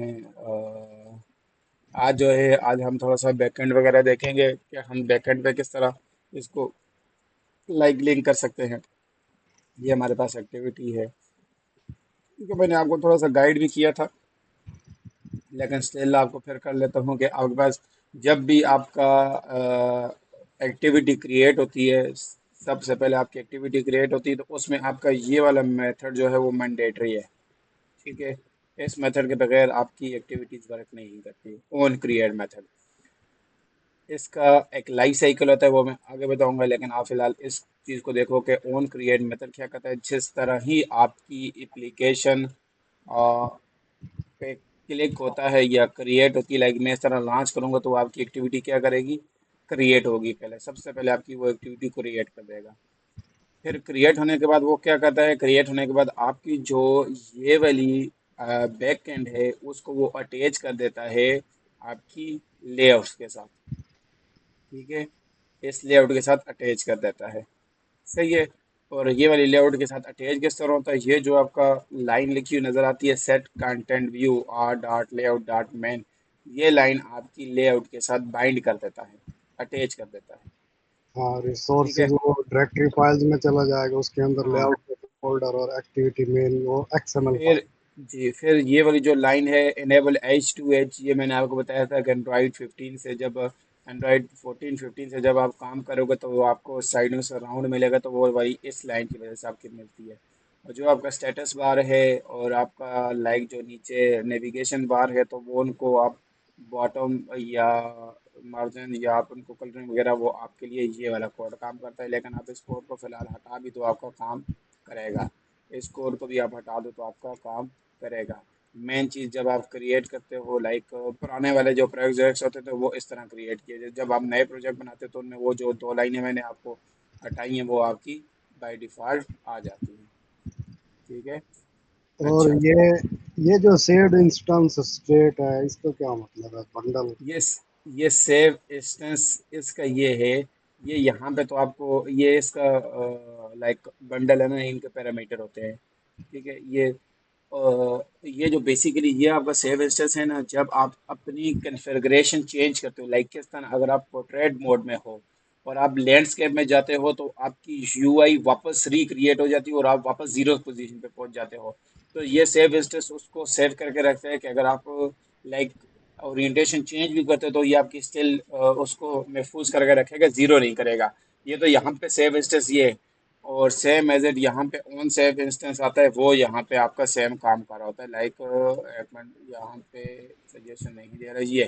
अ, आज जो है आज हम थोड़ा सा बैकएंड वगैरह देखेंगे कि हम बैकएंड पे किस तरह इसको लिंक कर सकते हैं। ये हमारे पास एक्टिविटी है, क्योंकि मैंने आपको थोड़ा सा गाइड भी किया था, लेकिन स्टिल आपको फिर कर लेता हूँ कि आपके पास जब भी आपका एक्टिविटी क्रिएट होती है, सबसे पहले आपकी एक्टिविटी क्रिएट होती है तो उसमें आपका ये वाला मेथड जो है वो मैंडेटरी है। ठीक है, इस मेथड के बगैर आपकी एक्टिविटीज वर्क नहीं करती। ऑन क्रिएट मेथड, इसका एक लाइफ साइकिल होता है, वो मैं आगे बताऊंगा, लेकिन आप फिलहाल इस चीज़ को देखो कि ऑन क्रिएट मेथड क्या करता है। जिस तरह ही आपकी एप्लीकेशन पे क्लिक होता है या क्रिएट होती है, लाइक मैं इस तरह लॉन्च करूंगा तो आपकी एक्टिविटी क्या करेगी, क्रिएट होगी। पहले सबसे पहले आपकी वो एक्टिविटी क्रिएट कर देगा। फिर क्रिएट होने के बाद वो क्या करता है, क्रिएट होने के बाद आपकी जो ये वाली बैक एंड है उसको वो अटैच कर देता है आपकी लेआउट्स के साथ। ठीक है, इस लेआउट के साथ अटैच कर देता है। सही है। और ये वाली लेआउट के साथ अटैच किस तरह होता है, ये जो आपका लाइन लिखी हुई नजर आती है, set content view R dot layout dot main, ये लाइन आपकी लेआउट के साथ बाइंड कर देता है, अटैच कर देता है। हाँ, ठीक है। रिसोर्सेज वो डायरेक्टरी फाइल्स में चला जाएगा, उसके अंदर हाँ, लेआउट फोल्डर और एक्टिविटी मेन वो एक्सएमएल फिर फाइल। जी, फिर ये वाली जो लाइन है इनेबल एच टू एच, ये मैंने आपको बताया था कि एंड्रॉयड 14 15 से जब आप काम करोगे तो वो आपको साइडों से राउंड मिलेगा, तो वो वाली इस लाइन की वजह से आपकी मिलती है। और जो आपका स्टेटस बार है और आपका जो नीचे नेविगेशन बार है, तो वो उनको आप बॉटम या मार्जिन या आप उनको कलरिंग वगैरह, वो आपके लिए ये वाला कोड काम करता है। लेकिन आप इस कोड को फिलहाल हटा भी तो आपका काम करेगा, इस कोड को भी आप हटा दो तो आपका काम करेगा। मेन चीज़ जब आप क्रिएट करते हो, लाइक पुराने वाले जो प्रोजेक्ट्स होते थे वो इस तरह क्रिएट किए थे, जब आप नए प्रोजेक्ट बनाते हो तो उनमें वो जो दो लाइनें मैंने आपको हटाई हैं वो आपकी बाय डिफ़ॉल्ट आ जाती हैं। ठीक है। और अच्छा, ये जो शेयर्ड इंस्टेंस स्टेट है, इसका क्या मतलब है? बंडल? ये ये सेव इंस्टेंस इसका ये है, ये यहाँ पे तो आपको ये इसका बंडल है ना, इनके पैरामीटर होते हैं। ठीक है, ये जो बेसिकली ये आपका सेव इंस्टेंस है ना, जब आप अपनी कन्फिग्रेशन चेंज करते हो, लाइक किस तरह, अगर आप पोर्ट्रेट मोड में हो और आप लैंडस्केप में जाते हो तो आपकी यूआई वापस रिक्रिएट हो जाती है और आप वापस जीरो पोजीशन पे पहुंच जाते हो। तो ये सेव इंस्टेंस उसको सेव करके रखते हैं कि अगर आप लाइक ओरिएंटेशन चेंज भी करते हो तो ये आपकी स्टिल उसको महफूज करके रखेगा, जीरो नहीं करेगा। ये तो यहाँ पे सेव इंस्टेंस ये है। और सेम एज इट यहाँ पे ऑन सेव इंस्टेंस आता है, वो यहाँ पे आपका सेम काम कर रहा होता है। लाइक एक मिनट, यहाँ पे सजेशन नहीं दे रहा ये।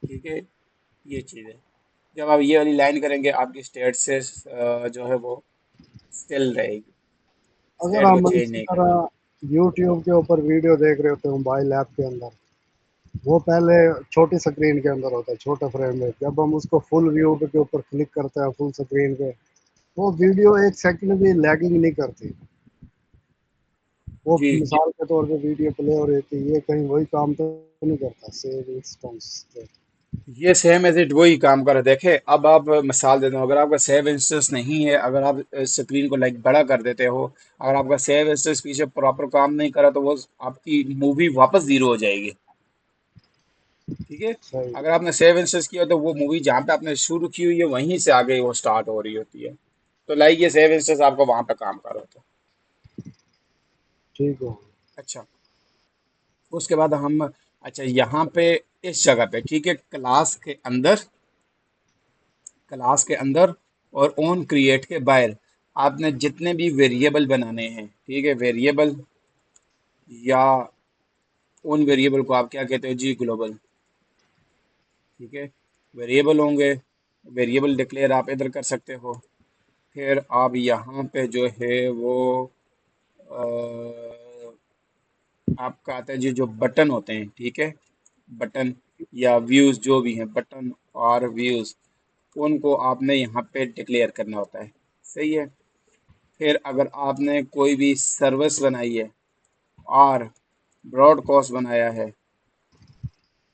ठीक है, ये चीज़ है। जब आप ये वाली लाइन करेंगे आपकी स्टेट से जो है वो स्टिल रहेगी, अगर स्टेट को हम चेंज इसी नहीं करेगी। तरह यूट्यूब के ऊपर वीडियो देख रहे होते हैं मोबाइल ऐप के अंदर, वो पहले छोटी स्क्रीन के अंदर होता है, छोटा फ्रेम रेट। जब हम उसको फुल व्यू के ऊपर क्लिक करते हैं फुल स्क्रीन पे, वो वीडियो एक सेकंड भी लैगिंग नहीं करती। वो जी, मिसाल के तौर पे वीडियो प्ले हो रही थी, ये कहीं वही काम तो नहीं करता सेव इंस्टेंस पे? ये सेम एज इट वही काम कर रहा है। देखे, अब आप मिसाल देता हूँ, अगर आपका सेव इंस्टेंस नहीं है, अगर आप स्क्रीन को बड़ा कर देते हो, अगर आपका सेव इंस्टेंस पीछे प्रॉपर काम नहीं करा तो वो आपकी मूवी वापस जीरो हो जाएगी। ठीक है। सही। अगर आपने सेव इंस्टेंस किया तो वो मूवी जहाँ पे आपने शुरू की हुई है वहीं से आगे वो स्टार्ट हो रही होती है। तो ये सेव इंस्टेंस आपको वहां पे काम कर रहा होता है। ठीक है। अच्छा, उसके बाद हम, अच्छा यहाँ पे इस जगह पे, ठीक है, क्लास के अंदर और ऑन क्रिएट के बाहर आपने जितने भी वेरिएबल बनाने हैं, ठीक है, वेरिएबल या उन वेरिएबल को आप क्या कहते हो जी, ग्लोबल। ठीक है, वेरिएबल होंगे, वेरिएबल डिक्लेयर आप इधर कर सकते हो। फिर आप यहाँ पे जो है वो अ, आपका आता है जी जो बटन होते हैं, ठीक है, बटन या व्यूज, जो भी हैं बटन और व्यूज, उनको आपने यहाँ पे डिक्लेयर करना होता है। सही है। फिर अगर आपने कोई भी सर्विस बनाई है और ब्रॉडकास्ट बनाया है,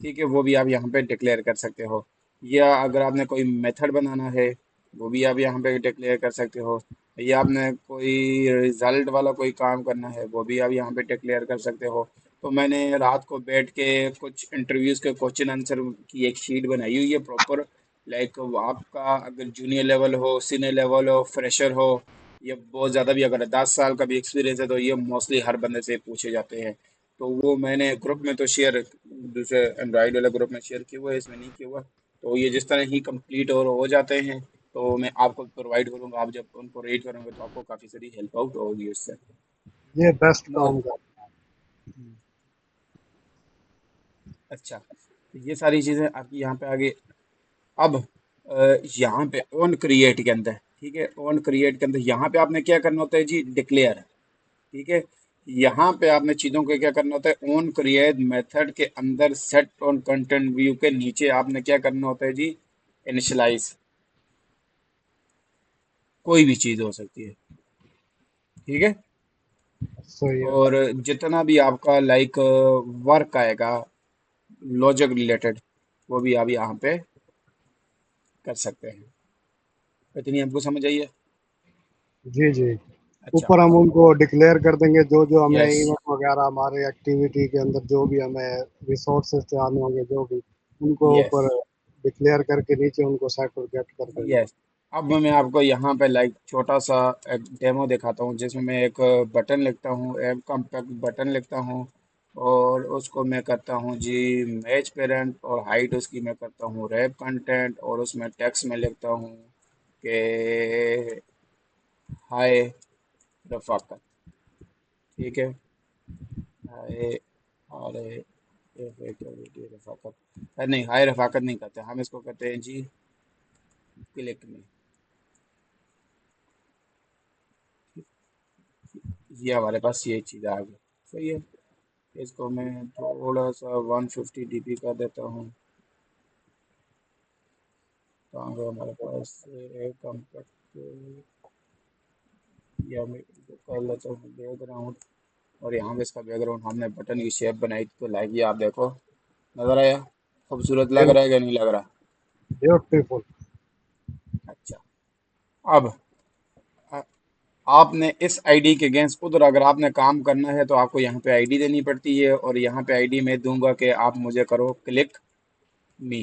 ठीक है, वो भी आप यहाँ पे डिक्लेयर कर सकते हो। या अगर आपने कोई मेथड बनाना है, वो भी आप यहाँ पे डिक्लेयर कर सकते हो। या आपने कोई रिजल्ट वाला कोई काम करना है, वो भी आप यहाँ पे डिक्लेयर कर सकते हो। तो मैंने रात को बैठ के कुछ इंटरव्यूज के क्वेश्चन आंसर की एक शीट बनाई हुई है प्रॉपर। लाइक आपका अगर जूनियर लेवल हो, सीनियर लेवल हो, फ्रेशर हो, या बहुत ज़्यादा भी अगर 10 साल का भी एक्सपीरियंस है, तो ये मोस्टली हर बंदे से पूछे जाते हैं। तो वो मैंने ग्रुप में तो शेयर, दूसरे एंड्रॉइड वाले ग्रुप में शेयर किया हुआ है, इसमें नहीं किया हुआ। तो ये जिस तरह ही कंप्लीट और हो जाते हैं तो मैं आपको प्रोवाइड करूँगा। आप जब उनको रेट करोगे तो आपको काफ़ी सारी हेल्प आउट होगी उससे। ये बेस्ट नो। काम कर। अच्छा, तो ये सारी चीज़ें आपकी यहाँ पे आगे। अब यहाँ पे ऑन क्रिएट के अंदर, ठीक है, ऑन क्रिएट के अंदर यहाँ पे आपने क्या करना होता है जी, डिक्लेयर। ठीक है, यहाँ पे आपने चीज़ों को क्या करना होता है, ऑन क्रिएट मेथड के अंदर सेट ऑन कंटेंट व्यू के नीचे आपने क्या करना होता है जी, इनिशियलाइज। कोई भी चीज़ हो सकती है, ठीक है। सही है। और जितना भी आपका लाइक वर्क आएगा लॉजिक रिलेटेड, वो भी आप यहाँ पे कर सकते हैं। इतनी हमको समझ आई है। जी जी। अच्छा। ऊपर हम उनको डिक्लेयर कर देंगे जो जो हमें यस। इवेंट वगैरह हमारे एक्टिविटी के अंदर जो भी हमें रिसोर्सेज चाहिए होंगे जो भी उनको यस। ऊपर डिक्लेयर करके नीचे उनको सेट और गेट कर देंगे। यस। अब मैं आपको यहाँ पे लाइक छोटा सा एक डेमो दिखाता हूँ, जिसमें मैं एक बटन लिखता हूँ, एक कॉम्पैक्ट बटन लिखता हूँ, और उसको मैं करता हूँ जी मैच पेरेंट, और हाइट उसकी मैं करता हूँ रैप कंटेंट, और उसमें टेक्स्ट में लिखता हूँ कि हाय रफाकत। ठीक है, हाय, अरे रफाकत, नहीं हाय रफाकत नहीं करते हम, इसको कहते हैं जी क्लिक में। ये हमारे पास ये चीज़ आ गई। सही है। इसको मैं थोड़ा सा 150 dp कर देता हूँ, ताकि हमारे पास कम्पैक्ट, या मैं इसको कर लेता हूँ बैकग्राउंड। और यहाँ पे इसका बैकग्राउंड हमने बटन की शेप बनाई थी, तो लाइक ये आप देखो, नज़र आया, खूबसूरत लग रहा है क्या, नहीं लग रहा। ब्यूटीफुल। अच्छा। अब अ, आपने इस आईडी के अगेंस्ट उधर अगर आपने काम करना है तो आपको यहाँ पे आईडी देनी पड़ती है, और यहाँ पे आईडी मैं दूंगा कि आप मुझे करो क्लिक मी।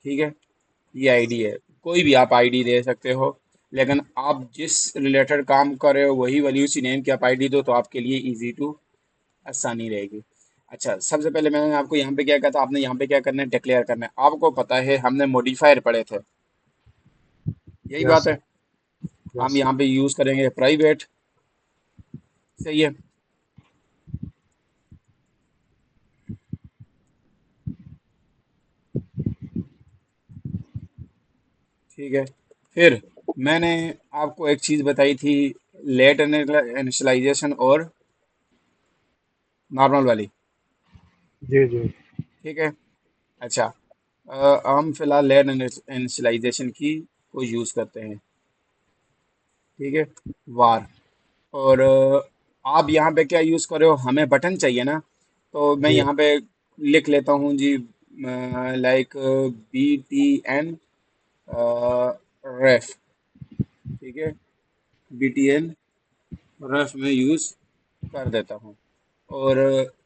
ठीक है, ये आईडी है। कोई भी आप आईडी दे सकते हो, लेकिन आप जिस रिलेटेड काम कर रहे हो वही वाली उसी नेम की आप आईडी दो, तो आपके लिए इजी टू आसानी रहेगी। अच्छा, सबसे पहले मैंने आपको यहाँ पे क्या कहा था, आपने यहाँ पे क्या करना है, डिक्लेयर करना है। आपको पता है हमने मॉडिफायर पढ़े थे, यही यस बात है। हम यस। यहाँ पे यूज करेंगे प्राइवेट। सही है। ठीक है, फिर मैंने आपको एक चीज बताई थी, लेट इनिशियलाइजेशन और नॉर्मल वाली। जी जी। ठीक है। अच्छा, हम फिलहाल लेट इनिशियलाइजेशन की को यूज करते हैं। ठीक है, वार। और आप यहाँ पे क्या यूज कर रहे हो, हमें बटन चाहिए ना, तो मैं जी। यहाँ पे लिख लेता हूँ जी, लाइक BTN रेफ। ठीक है, BTN रेफ में यूज कर देता हूँ। और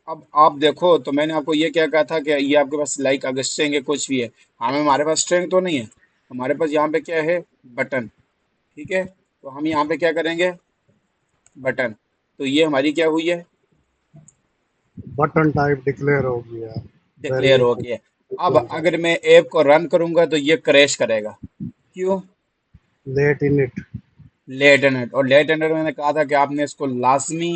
अब आप देखो, तो मैंने आपको ये क्या कहा था कि ये आपके पास लाइक अगर स्ट्रिंग है कुछ भी है, हमारे पास स्ट्रिंग तो नहीं है, हमारे पास यहाँ पे क्या है, बटन। ठीक है, तो हम यहाँ पे क्या करेंगे, बटन। तो ये हमारी क्या हुई है, बटन टाइप डिक्लेयर हो गया। डिक्लेयर हो वेरिएबल गया। अब बन अगर मैं ऐप को रन करूंगा तो ये क्रैश करेगा। क्यों, lateinit. Late and, और लेट एंड मैंने कहा था कि आपने इसको लाजमी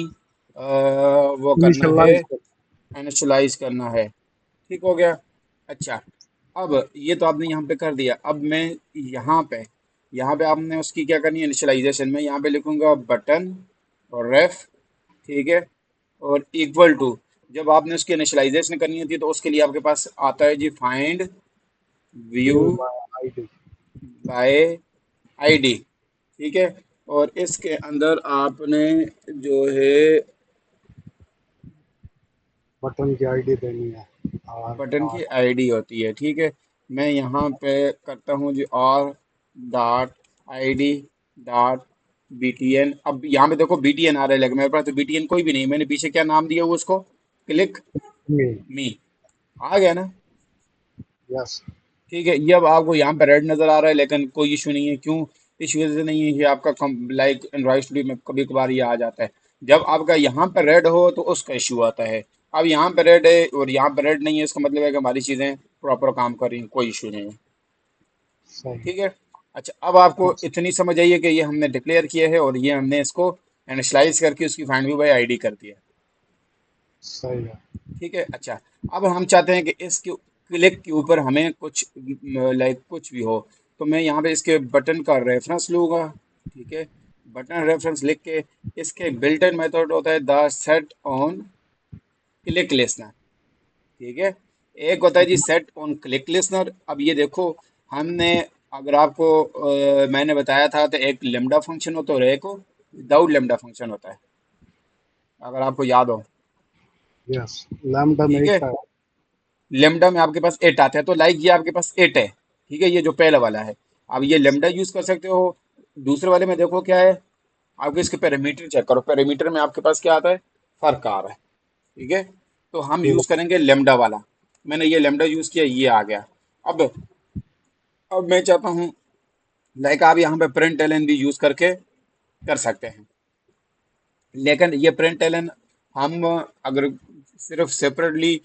वो करना है, इनिशियलाइज कर। इनिशियलाइज करना है। ठीक हो गया। अच्छा, अब ये तो आपने यहाँ पे कर दिया। अब मैं यहाँ पे आपने उसकी क्या करनी है, इनिशियलाइजेशन में यहाँ पे लिखूंगा बटन और रेफ। ठीक है, और इक्वल टू, जब आपने उसकी इनिशियलाइजेशन करनी होती है तो उसके लिए आपके पास आता है जी find view view by ID. By ID. ठीक है, और इसके अंदर आपने जो है बटन की आईडी देनी है। आर बटन की आर। आईडी होती है। ठीक है, मैं यहाँ पे करता हूँ जी, और डॉट आईडी डॉट BTN, अब यहाँ पे देखो BTN आ रहा है, लेकिन मेरे पास तो BTN कोई भी नहीं, मैंने पीछे क्या नाम दिया हुआ उसको, क्लिक नहीं। मी, आ गया ना। यस। ठीक है, ये अब आपको यहाँ पे रेड नजर आ रहा है, लेकिन कोई इशू नहीं है। क्यों इशू वजह से नहीं है, ये आपका लाइक एंड्रॉइड स्टूडियो में कभी कभार ये आ जाता है। जब आपका यहाँ पे रेड हो तो उसका इशू आता है। अब यहाँ पे रेड है और यहाँ पे रेड नहीं है, इसका मतलब है कि हमारी चीजें प्रॉपर काम कर रही हैं, कोई इशू नहीं है। सही। ठीक है। अच्छा, अब आपको यस। इतनी समझ आई है कि ये हमने डिक्लेयर किया है और ये हमने इसको इनिशियलाइज करके उसकी फाइंड बाय आईडी कर दिया। सही है। ठीक है। अच्छा, अब हम चाहते हैं कि इसके क्लिक के ऊपर हमें कुछ लाइक कुछ भी हो, तो मैं यहाँ पे इसके बटन का रेफरेंस लूँगा। ठीक है, बटन रेफरेंस लिख के इसके बिल्ट इन मेथड होता है the set on click listener. ठीक है, एक होता है जी सेट ऑन क्लिक लिसनर। अब ये देखो, हमने अगर आपको मैंने बताया था तो एक लेमडा फंक्शन होता है और एक विदाउट लेमडा फंक्शन होता है, अगर आपको याद हो। यस। लैम्डा में ठीक है, एक है। लेमडा में आपके पास एट आता है, तो लाइक ये आपके पास एट है। ठीक है, ये जो पहला वाला है, अब ये लेमडा यूज कर सकते हो। दूसरे वाले में देखो क्या है, आपके इसके पैरामीटर चेक करो, पैरामीटर में आपके पास क्या आता है, फर्क आ रहा है। ठीक है, तो हम ठीक यूज करेंगे लेमडा वाला। मैंने ये लेमडा यूज किया, ये आ गया। अब अब मैं चाहता हूँ लाइक आप यहाँ पे प्रिंट एलन भी यूज करके कर सकते हैं, लेकिन ये प्रिंट एलन हम अगर सिर्फ सेपरेटली है,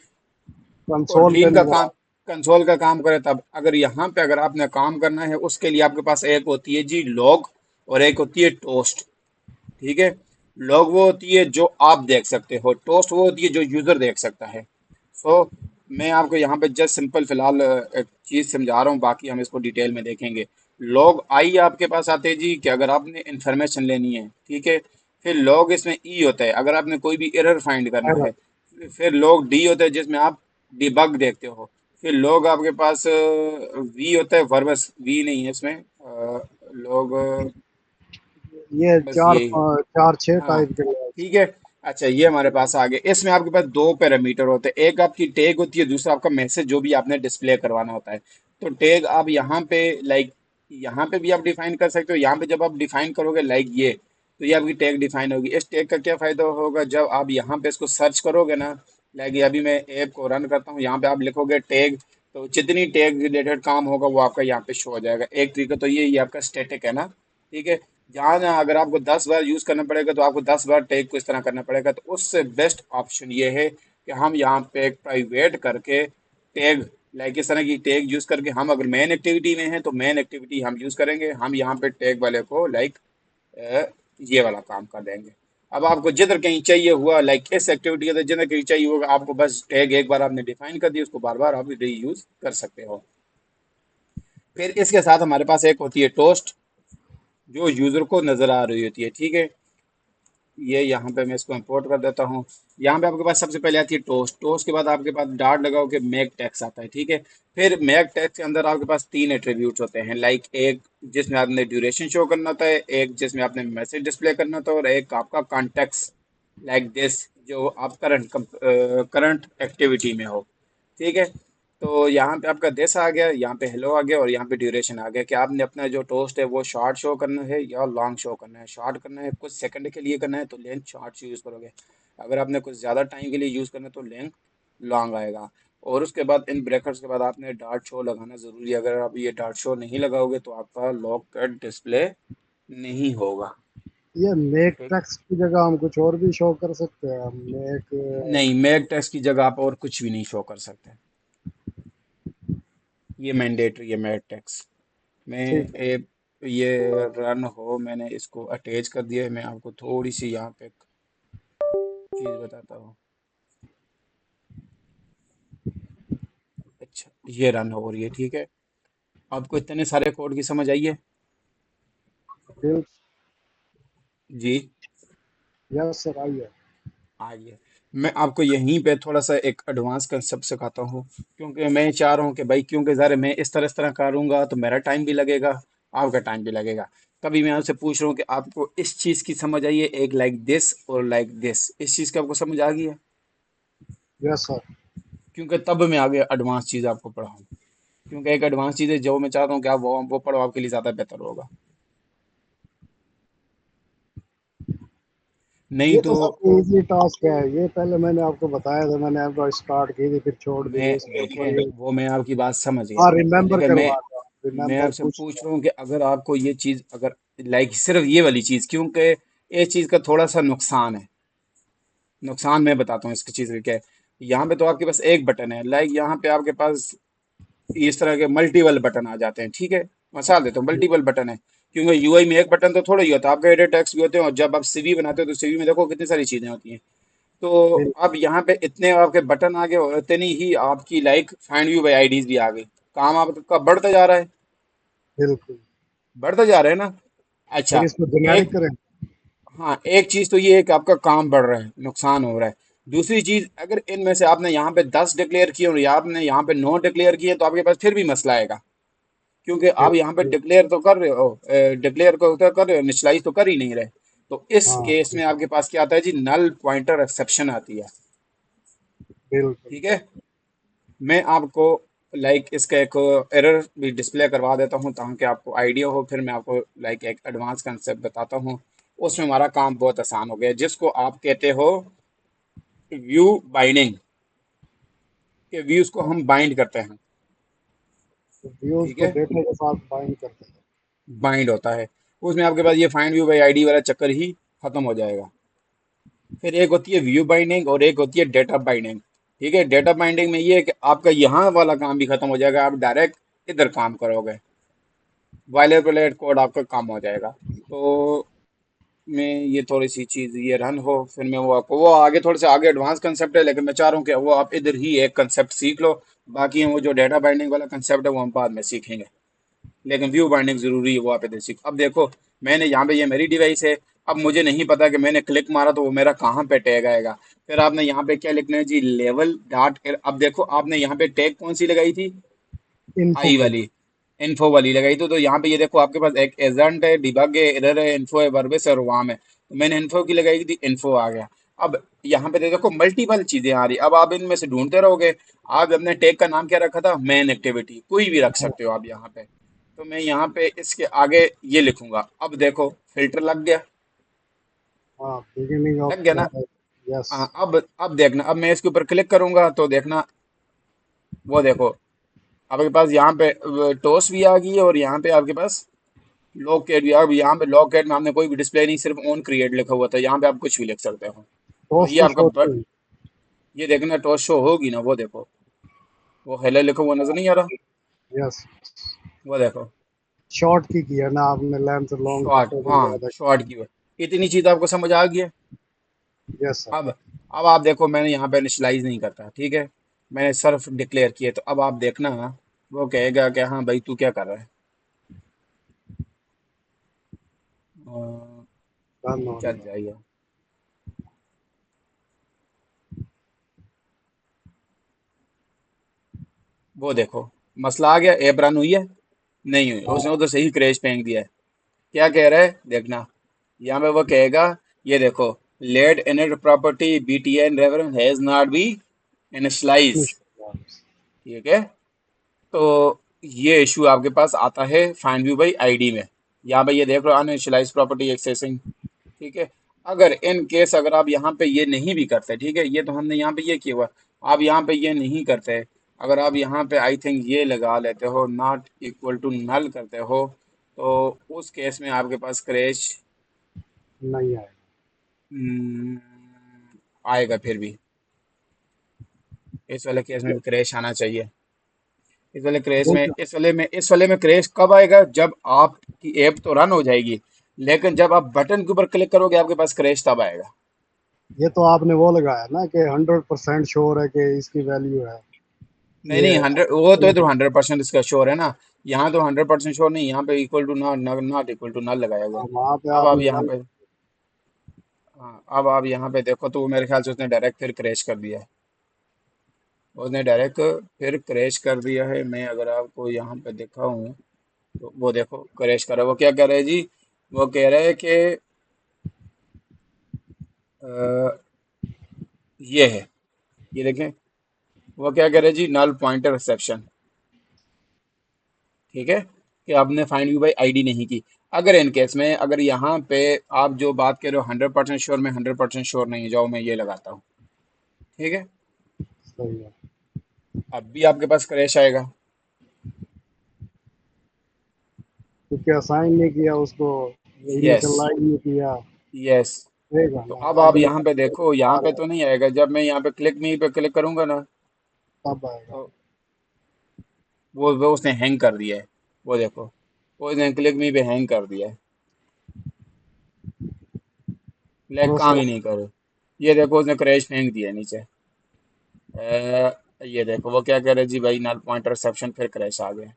कंसोल पे कॉन्टीन का नहीं काम, रहा। कंसोल का काम करे तब। अगर यहाँ पे अगर आपने काम करना है, उसके लिए आपके पास एक होती है जी लॉग और एक होती है टोस्ट। ठीक है, लॉग वो होती है जो आप देख सकते हो, टोस्ट वो होती है जो यूजर देख सकता है। सो मैं आपको यहाँ पे जस्ट सिंपल फिलहाल एक चीज समझा रहा हूँ, बाकी हम इसको डिटेल में देखेंगे। लॉग आई आपके पास आते हैं जी कि अगर आपने इंफॉर्मेशन लेनी है। ठीक है, फिर लॉग इसमें ई होता है अगर आपने कोई भी एरर फाइंड करना एरर। है। फिर लॉग डी होता है जिसमें आप डिबग देखते हो। फिर लॉग आपके पास वी होता है, वर्बस वी नहीं है इसमें, लॉग ये बस चार यही है। चार छह हाँ, टाइप के हैं ठीक है। अच्छा, ये हमारे पास आ गए, इसमें आपके पास दो पैरामीटर होते हैं, एक आपकी टैग होती है, दूसरा आपका मैसेज जो भी आपने डिस्प्ले करवाना होता है। तो टैग आप यहाँ पे लाइक यहाँ पे भी आप डिफाइन कर सकते हो, यहाँ पे जब आप डिफाइन करोगे लाइक ये, तो ये आपकी टैग डिफाइन होगी। इस टैग का क्या फायदा होगा, जब आप यहाँ पे इसको सर्च करोगे ना, लाइक ये अभी मैं ऐप को रन करता हूँ, यहाँ पे आप लिखोगे टैग, तो जितनी टैग रिलेटेड काम होगा वो आपका यहाँ पे शो हो जाएगा। एक तरीका तो ये आपका स्टैटिक है ना। ठीक है, जहाँ जहाँ अगर आपको 10 बार यूज करना पड़ेगा तो आपको 10 बार टैग को इस तरह करना पड़ेगा, तो उससे बेस्ट ऑप्शन ये है कि हम यहाँ पे एक प्राइवेट करके टैग, लाइक इस तरह की टैग यूज करके, हम अगर मेन एक्टिविटी में हैं तो मेन एक्टिविटी हम यूज करेंगे, हम यहाँ पे टैग वाले को लाइक ये वाला काम कर देंगे। अब आपको जिधर कहीं चाहिए हुआ लाइक इस एक्टिविटी के अंदर जिधर कहीं चाहिए होगा, आपको बस टैग एक बार आपने डिफाइन कर दिया, उसको बार बार आप री यूज कर सकते हो। फिर इसके साथ हमारे पास एक होती है टोस्ट, जो यूजर को नजर आ रही होती है। ठीक है, ये यहाँ पे मैं इसको इंपोर्ट कर देता हूँ। यहाँ पे आपके पास सबसे पहले आती है टोस्ट, टोस्ट के बाद आपके पास डार्ट लगाओ के मेक टेक्स्ट आता है। ठीक है, फिर मेक टेक्स्ट के अंदर आपके पास तीन एट्रीब्यूट्स होते हैं, लाइक एक जिसमें आपने ड्यूरेशन शो करना होता है, एक जिसमें आपने मैसेज डिस्प्ले करना होता है, और एक आपका कॉन्टेक्स्ट लाइक दिस जो आप करंट एक्टिविटी में हो। ठीक है, तो यहाँ पे आपका दिस आ गया, यहाँ पे हेलो आ गया और यहाँ पे ड्यूरेशन आ गया कि आपने अपना जो टोस्ट है वो शॉर्ट शो करना है या लॉन्ग शो करना है। शॉर्ट करना है, कुछ सेकंड के लिए करना है तो लेंथ शॉर्ट यूज़ करोगे, अगर आपने कुछ ज़्यादा टाइम के लिए यूज़ करना है तो लेंथ लॉन्ग आएगा। और उसके बाद इन ब्रैकेट्स के बाद आपने डॉट शो लगाना ज़रूरी है, अगर आप ये डॉट शो नहीं लगाओगे तो आपका लॉग कट डिस्प्ले नहीं होगा। ये मेक ठीक, टेक्स्ट की जगह हम कुछ और भी शो कर सकते हैं, हम मेक। नहीं, मैग टेक्स्ट की जगह आप और कुछ भी नहीं शो कर सकते, ये मैंडेटरी है मैग टेक्स्ट में। ठीक है। ए, ये रन हो, मैंने इसको अटैच कर दिया है, मैं आपको थोड़ी सी यहाँ पे एक चीज़ बताता हूँ। अच्छा, ये रन हो रही है। ठीक है, आपको इतने सारे कोड की समझ आई है फिर। जी। यस सर, आइए। आइए, मैं आपको यहीं पे थोड़ा सा एक एडवांस कंसेप्ट सिखाता हूँ, क्योंकि मैं चाह रहा हूँ कि भाई, क्योंकि ज़रा मैं इस तरह करूँगा तो मेरा टाइम भी लगेगा, आपका टाइम भी लगेगा। तभी मैं आपसे पूछ रहा हूँ कि आपको इस चीज़ की समझ आई है, एक लाइक दिस और लाइक दिस, इस चीज़ की आपको समझ आ गई है, यस सर। क्योंकि तब मैं आगे एडवांस चीज़ आपको पढ़ाऊँ, क्योंकि एक एडवांस चीज़ है जो मैं चाहता हूँ कि आप वो पढ़ो, आपके लिए ज़्यादा बेहतर होगा। नहीं ये तो तो सबसे इजी टास्क है, ये पहले मैंने आपको बताया था, मैंने एंड्रॉइड स्टार्ट की थी फिर छोड़ दी मैं थी, इसके ऊपर देखें ये। वो मैं आपकी बात समझ गया, हाँ, रिमेम्बर लेकिन करवा था, मैं रिमेम्बर आपसे कुछ। पूछ रहा हूँ कि अगर आपको ये चीज़ अगर लाइक सिर्फ ये वाली चीज़, क्योंकि ये चीज़ का थोड़ा सा नुकसान है। नुकसान मैं बताता हूँ इसकी चीज़ का क्या है। यहाँ पे तो आपके पास एक बटन है, लाइक यहाँ पे आपके पास इस तरह के मल्टीपल बटन आ जाते हैं, ठीक है। मिसाल देता हूँ, मल्टीपल बटन है, क्योंकि यूआई में एक बटन तो थोड़ा ही होता है, आपके एडिट टेक्स्ट भी होते हैं, और जब आप सीवी बनाते हो तो सीवी में देखो कितनी सारी चीज़ें होती हैं। तो बिल, अब यहाँ पे इतने आपके बटन आ गए और इतनी ही आपकी like find view by IDs भी आ गई। काम आपका बढ़ता जा रहा है, बिल्कुल। बढ़ता जा रहा है ना। फिर अच्छा, इसको जेनेरिक एक, करें। हाँ एक चीज तो ये है कि आपका काम बढ़ रहा है, नुकसान हो रहा है। दूसरी चीज, अगर इनमें से आपने यहाँ पे 10 डिक्लेयर किए और आपने यहाँ पे 9 डिक्लेयर किए तो आपके पास फिर भी मसला आएगा, क्योंकि आप यहाँ पे बिल्कुल। डिक्लेयर तो कर रहे हो, डिक्लेयर को तो कर रहे हो, इनिशियलाइज तो कर ही नहीं रहे। तो इस हाँ केस में बिल्कुल। आपके पास क्या आता है जी, नल पॉइंटर एक्सेप्शन आती है। बिल्कुल। ठीक है, मैं आपको लाइक इसका एक एरर भी डिस्प्ले करवा देता हूँ ताकि आपको आइडिया हो, फिर मैं आपको लाइक एक एडवांस कंसेप्ट बताता हूँ। उसमें हमारा काम बहुत आसान हो गया, जिसको आप कहते हो व्यू बाइंडिंग, के व्यूज को हम बाइंड करते हैं। व्यूज ठीक को है, डेटा के साथ बाइंड करते हैं। बाइंड होता है, उसमें आपके पास ये फाइंड व्यू बाई आईडी वाला चक्कर ही खत्म हो जाएगा। फिर एक होती है व्यू बाइंडिंग और एक होती है डेटा बाइंडिंग। ठीक है, डेटा बाइंडिंग में ये है कि आपका यहाँ वाला काम भी खत्म हो जाएगा, आप डायरेक्ट इधर काम करोगे, वायलर प्लेट कोड आपका काम हो जाएगा। तो मैं ये थोड़ी सी चीज़ ये रन हो, फिर मैं वो आपको वो आगे थोड़े से आगे एडवांस कंसेप्ट है, लेकिन मैं चाह रहा हूँ कि वो आप इधर ही एक कंसेप्ट सीख लो। बाकी वो जो डेटा बाइंडिंग वाला कंसेप्ट है वो हम बाद में सीखेंगे, लेकिन व्यू बाइंडिंग जरूरी है, वो आप इधर सीखो। अब देखो, मैंने यहाँ पे ये मेरी डिवाइस है, अब मुझे नहीं पता कि मैंने क्लिक मारा तो वो मेरा कहाँ पे टैग आएगा। फिर आपने यहाँ पे क्या लिखना है जी, लेवल डॉट। अब देखो आपने यहाँ पे टैग कौन सी लगाई थी, इन्फो आई की। वाली, इन्फो वाली लगाई तो यहाँ पे ये देखो आपके पास एक एजेंट है, डिबग है, एरर है, इन्फो है, वर्बेस है और वाम है। तो मैंने इन्फो की लगाई थी, इन्फो आ गया। अब यहाँ पे देखो मल्टीपल चीजें आ रही, अब आप इनमें से ढूंढते रहोगे। आप अपने टैग का नाम क्या रखा था, मेन एक्टिविटी, कोई भी रख सकते हो आप यहाँ पे। तो मैं यहाँ पे इसके आगे ये लिखूंगा, अब देखो फिल्टर लग गया, हाँ, बिगिनिंग ऑफ लग गया ना। द। यस। हाँ, अब देखना, अब मैं इसके ऊपर क्लिक करूंगा तो देखना, वो देखो आपके पास यहाँ पे टोस भी आ गई है और यहाँ पे आपके पास लॉग कैट भी। अब यहाँ पे लॉग कैट में हमने कोई भी डिस्प्ले नहीं, सिर्फ ऑन क्रिएट लिखा हुआ था, यहाँ पे आप कुछ भी लिख सकते हो। तो टोस्ट ये तो आपका शो थी। ये देखना टॉस शो होगी ना, वो देखो, वो हेलो लिखा हुआ नजर नहीं आ रहा, यस। वो देखो। शॉर्ट की किया ना आपने, लेंथ लॉन्ग का शॉर्ट, टोटल हाँ ज्यादा। शॉर्ट की इतनी चीज आपको समझ आ गई है। Yes sir. अब आप देखो, मैंने यहाँ पे इनिशियलाइज नहीं करता, ठीक है, मैंने सिर्फ डिक्लेयर किए। तो अब आप देखना, वो कहेगा कि हाँ भाई तू क्या कर रहा है। अ, डन होने चल दो। जाइए, वो देखो मसला आ गया, ऐप रन हुई है, नहीं हुई, उसने हाँ, उधर से ही क्रैश फेंक दिया है। क्या कह रहा है देखना, यहाँ पे वो कहेगा, ये देखो, lateinit property btn reference has not be initialize. ठीक है, तो ये इशू आपके पास आता है फाइंड व्यू बाई आईडी में। यहाँ पे ये देख लो, अनइनिशियलाइज प्रॉपर्टी एक्सेसिंग। ठीक है, अगर इन केस अगर आप यहाँ पे ये नहीं भी करते, ठीक है, ये तो हमने यहाँ पे ये किया हुआ, आप यहाँ पे ये नहीं करते, अगर आप यहाँ पे आई थिंक ये लगा लेते हो, नॉट इक्वल टू नल करते हो, तो उस केस में आपके पास क्रैश नहीं आएगा। आएगा। फिर भी इस वाले केस में भी क्रैश आना चाहिए। इस वाले क्रैश वो में क्या? इस वाले में क्रैश कब आएगा, जब आपकी ऐप तो रन हो जाएगी, लेकिन जब आप बटन के ऊपर क्लिक करोगे आपके पास क्रैश तब आएगा। ये तो आपने वो लगाया ना कि 100% श्योर है कि इसकी वैल्यू है नहीं नहीं, ये। 100 वो तो इधर 100% इसका श्योर है ना, यहाँ तो 100% श्योर नहीं, यहाँ पे equal to not, not equal to null लगाया हुआ है। वहाँ पे अब आप आपने यहाँ नल। पे, हाँ अब आप यहाँ पे देखो, तो वो मेरे ख्याल से उसने डायरेक्ट फिर क्रैश कर दिया है, उसने डायरेक्ट फिर क्रैश कर दिया है। मैं अगर आपको यहाँ पे दिखाऊं तो वो देखो क्रैश कर रहा है। वो क्या कह रहा है जी, वो कह रहा है कि अ, ये है, ये देखें, वो क्या कह रहा है जी, नल पॉइंटर एक्सेप्शन। ठीक है, कि आपने फाइंड व्यू बाई आईडी नहीं की। अगर इन केस में, अगर यहाँ पे आप जो बात कर रहे हो 100% श्योर, मैं 100% श्योर नहीं जाऊँ, मैं ये लगाता हूँ। ठीक है। सही है। अब भी आपके पास क्रैश आएगा। क्योंकि असाइन नहीं किया उसको, यस। इनिशियलाइज नहीं किया। यस। रहेगा तो ना, अब आप अगर यहाँ पे देखो, यहाँ आ पे रहा है तो नहीं आएगा। जब मैं यहाँ पे क्लिक मी पे क्लिक करूंगा ना, तब आएगा। तो वो उसने हैंग कर दिया है। वो देखो, वो उसने क्लिक मी पे हैंग कर दिया है। लाइक काम प्रोसेस। ही नहीं करे। ये देखो, उसने क्रैश फेंक दिया नीचे। ये देखो वो क्या कह रहे हैं जी, भाई नल पॉइंट रिसेप्शन, फिर क्रैश आ गया।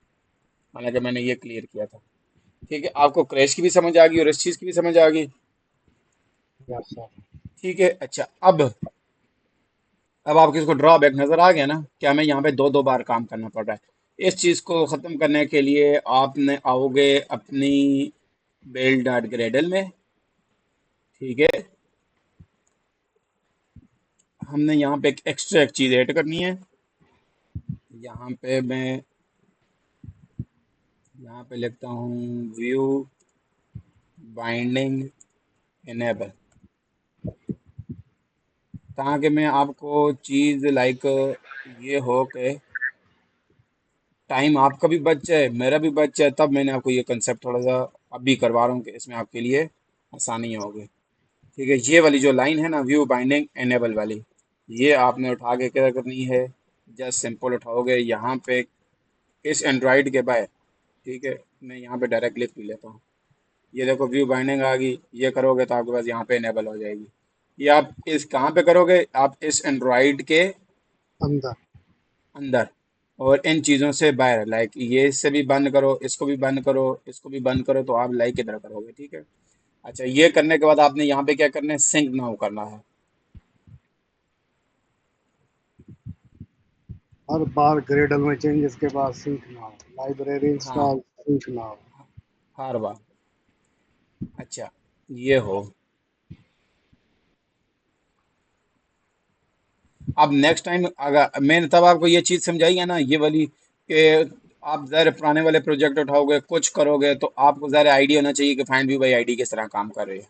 हालांकि मैंने ये क्लियर किया था। ठीक है, आपको क्रैश की भी समझ आ गई और इस चीज़ की भी समझ आ गई। Yes sir. ठीक है। अच्छा, अब आपको इसको ड्रॉबैक नजर आ गया ना, क्या हमें यहाँ पे दो दो बार काम करना पड़ रहा है। इस चीज को खत्म करने के लिए आपने आओगे अपनी बिल्ड डॉट ग्रेडल में। ठीक है। हमने यहाँ पे एक एक्स्ट्रा एक चीज ऐड करनी है। यहाँ पे मैं यहाँ पे लिखता हूँ व्यू बाइंडिंग इनेबल, ताकि मैं आपको चीज लाइक ये हो के टाइम आपका भी बच जाए, मेरा भी बच जाए। तब मैंने आपको ये कंसेप्ट थोड़ा सा अभी करवा रहा हूँ कि इसमें आपके लिए आसानी होगी। ठीक है। ये वाली जो लाइन है ना, व्यू बाइंडिंग एनेबल वाली, ये आपने उठा के क्या करनी है, जस्ट सिंपल उठाओगे यहाँ पे इस एंड्रॉइड के बाय। ठीक है। मैं यहाँ पे डायरेक्ट लिख भी लेता हूँ। ये देखो व्यू बाइंडिंग आ गई, ये करोगे तो आपके पास यहाँ पे एनेबल हो जाएगी। ये आप इस कहाँ पे करोगे, आप इस एंड्रॉइड के अंदर। अंदर, और इन चीज़ों से बाहर, लाइक ये से भी बंद करो, इसको भी बंद करो, इसको भी बंद करो, तो आप लाइक इधर करोगे। ठीक है। अच्छा, ये करने के बाद आपने यहाँ पे क्या करना है, सिंक नाउ करना है। हर बार ग्रेडल में चेंजेस के बाद सीखना हो, लाइब्रेरी हाँ, इंस्टॉल सीखना हो। हर बार। अच्छा, ये हो। अब नेक्स्ट टाइम अगर मैंने तब आपको ये चीज़ समझाई है ना, ये वाली, कि आप ज़रा पुराने वाले प्रोजेक्ट उठाओगे, कुछ करोगे, तो आपको ज़रा आइडिया होना चाहिए कि फाइंड व्यू बाई आईडी किस तरह काम कर रही है।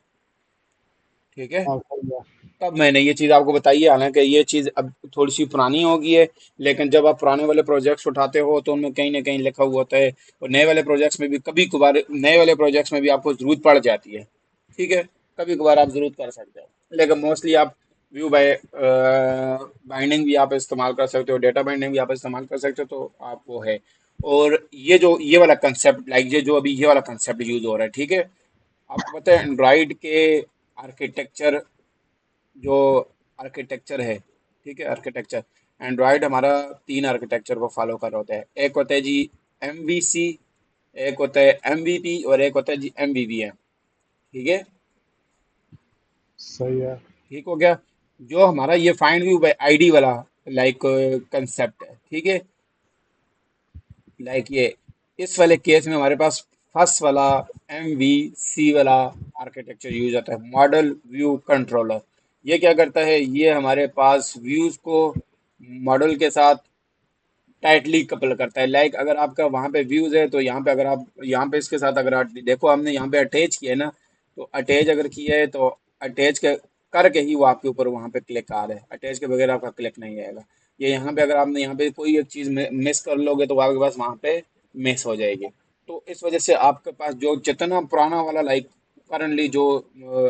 ठीक है। हाँ सही है। तब मैंने ये चीज़ आपको बताई है, हालांकि ये चीज़ अब थोड़ी सी पुरानी हो गई है। लेकिन जब आप पुराने वाले प्रोजेक्ट्स उठाते हो तो उनमें कहीं ना कहीं लिखा हुआ होता है, और नए वाले प्रोजेक्ट्स में भी कभी कभार, नए वाले प्रोजेक्ट्स में भी आपको ज़रूरत पड़ जाती है। ठीक है। कभी कभार आप ज़रूरत कर सकते हो, लेकिन मोस्टली आप व्यू बाय बाइंडिंग भी आप इस्तेमाल कर सकते हो, डेटा बाइंडिंग भी आप इस्तेमाल कर सकते हो, तो आप वो है। और ये जो ये वाला कंसेप्ट, लाइक ये जो अभी ये वाला कंसेप्ट यूज़ हो रहा है। ठीक है। आपको पता है एंड्रॉइड के आर्किटेक्चर, जो आर्किटेक्चर है, ठीक है, आर्किटेक्चर, एंड्रॉयड हमारा तीन आर्किटेक्चर को फॉलो कर रहा होता है। एक होता है जी MVC, एक होता है MVP, और एक होता है जी MVVM। ठीक है। सही है। ठीक हो गया। जो हमारा ये फाइंड व्यू बाय आईडी वाला लाइक कंसेप्ट है। ठीक है। लाइक ये इस वाले केस में हमारे पास फर्स्ट वाला MVC वाला आर्किटेक्चर यूज होता है, मॉडल व्यू कंट्रोलर। ये क्या करता है, ये हमारे पास व्यूज को मॉडल के साथ टाइटली कपल करता है। लाइक अगर आपका वहाँ पे व्यूज है, तो यहाँ पे अगर आप यहाँ पे इसके साथ अगर आप देखो, हमने यहाँ पे अटैच किया है ना, तो अटैच अगर किया है तो अटैच के करके ही वो आपके ऊपर वहाँ पे क्लिक आ रहा है, अटैच के बगैर आपका क्लिक नहीं आएगा। ये यहाँ पे अगर आपने यहाँ पे कोई एक चीज़ मिस कर लोगे, तो आपके पास वहाँ पे मिस हो जाएगी। तो इस वजह से आपके पास जो जितना पुराना वाला लाइक करंटली जो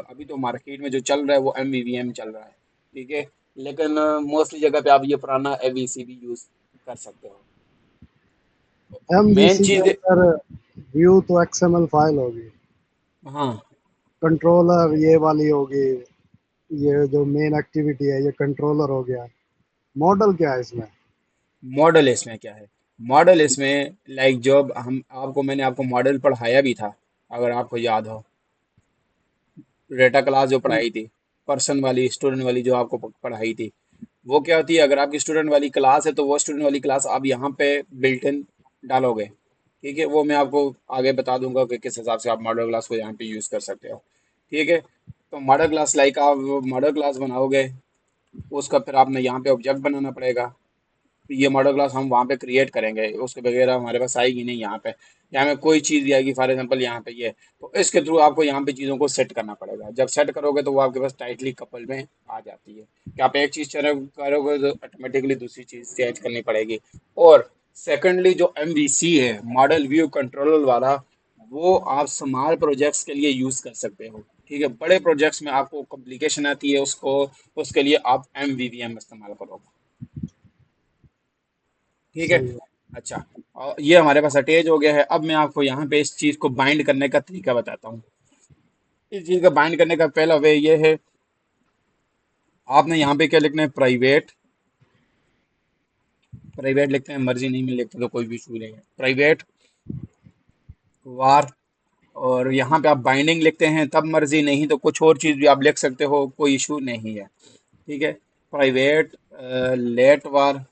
अभी तो मार्केट में जो चल रहा है वो MVVM चल रहा है। ठीक है। लेकिन मोस्टली जगह पे आप ये पुराना AVC भी यूज कर सकते हो। मेन एमवीसी के चीज। अंदर व्यू तो एक्सएमएल फाइल होगी, हाँ, कंट्रोलर ये वाली होगी, ये जो मेन एक्टिविटी है ये कंट्रोलर हो गया। मॉडल क्या है इसमें? मॉडल इसमें क्या है, मॉडल इसमें लाइक जब हम आपको, मैंने आपको मॉडल पढ़ाया भी था, अगर आपको याद हो, डेटा क्लास जो पढ़ाई थी, पर्सन वाली, स्टूडेंट वाली जो आपको पढ़ाई थी, वो क्या होती है, अगर आपकी स्टूडेंट वाली क्लास है तो वो स्टूडेंट वाली क्लास आप यहाँ पे बिल्ट इन डालोगे। ठीक है। वो मैं आपको आगे बता दूंगा कि किस हिसाब से आप मॉडल क्लास को यहाँ पे यूज़ कर सकते हो। ठीक है। तो मॉडल क्लास लाइक आप मॉडल क्लास बनाओगे, उसका फिर आपने यहाँ पे ऑब्जेक्ट बनाना पड़ेगा। ये मॉडल क्लास हम वहाँ पे क्रिएट करेंगे, उसके बगैर हमारे पास आएगी नहीं यहाँ पे। यहाँ में कोई चीज़ भी आएगी, फॉर एग्जांपल यहाँ पे ये, तो इसके थ्रू आपको यहाँ पे चीज़ों को सेट करना पड़ेगा। जब सेट करोगे तो वो आपके पास टाइटली कपल में आ जाती है कि आप एक चीज़ करोगे तो ऑटोमेटिकली दूसरी चीज़ चेंज करनी पड़ेगी। और सेकेंडली जो MVC है, मॉडल व्यू कंट्रोलर वाला, वो आप स्मॉल प्रोजेक्ट्स के लिए यूज़ कर सकते हो। ठीक है, बड़े प्रोजेक्ट्स में आपको कॉम्प्लिकेशन आती है, उसको उसके लिए आप MVVM इस्तेमाल करोगे। ठीक है। सही है। अच्छा, और ये हमारे पास अटैच हो गया है। अब मैं आपको यहाँ पे इस चीज़ को बाइंड करने का तरीका बताता हूँ। इस चीज़ का बाइंड करने का पहला वे ये है, आपने यहाँ पे क्या लिखना है, प्राइवेट। प्राइवेट लिखते हैं, मर्जी नहीं में लिखते तो कोई भी इशू नहीं है, प्राइवेट वार। और यहाँ पे आप बाइंडिंग लिखते हैं तब मर्जी, नहीं तो कुछ और चीज़ भी आप लिख सकते हो, कोई इशू नहीं है। ठीक है, प्राइवेट लेट वार।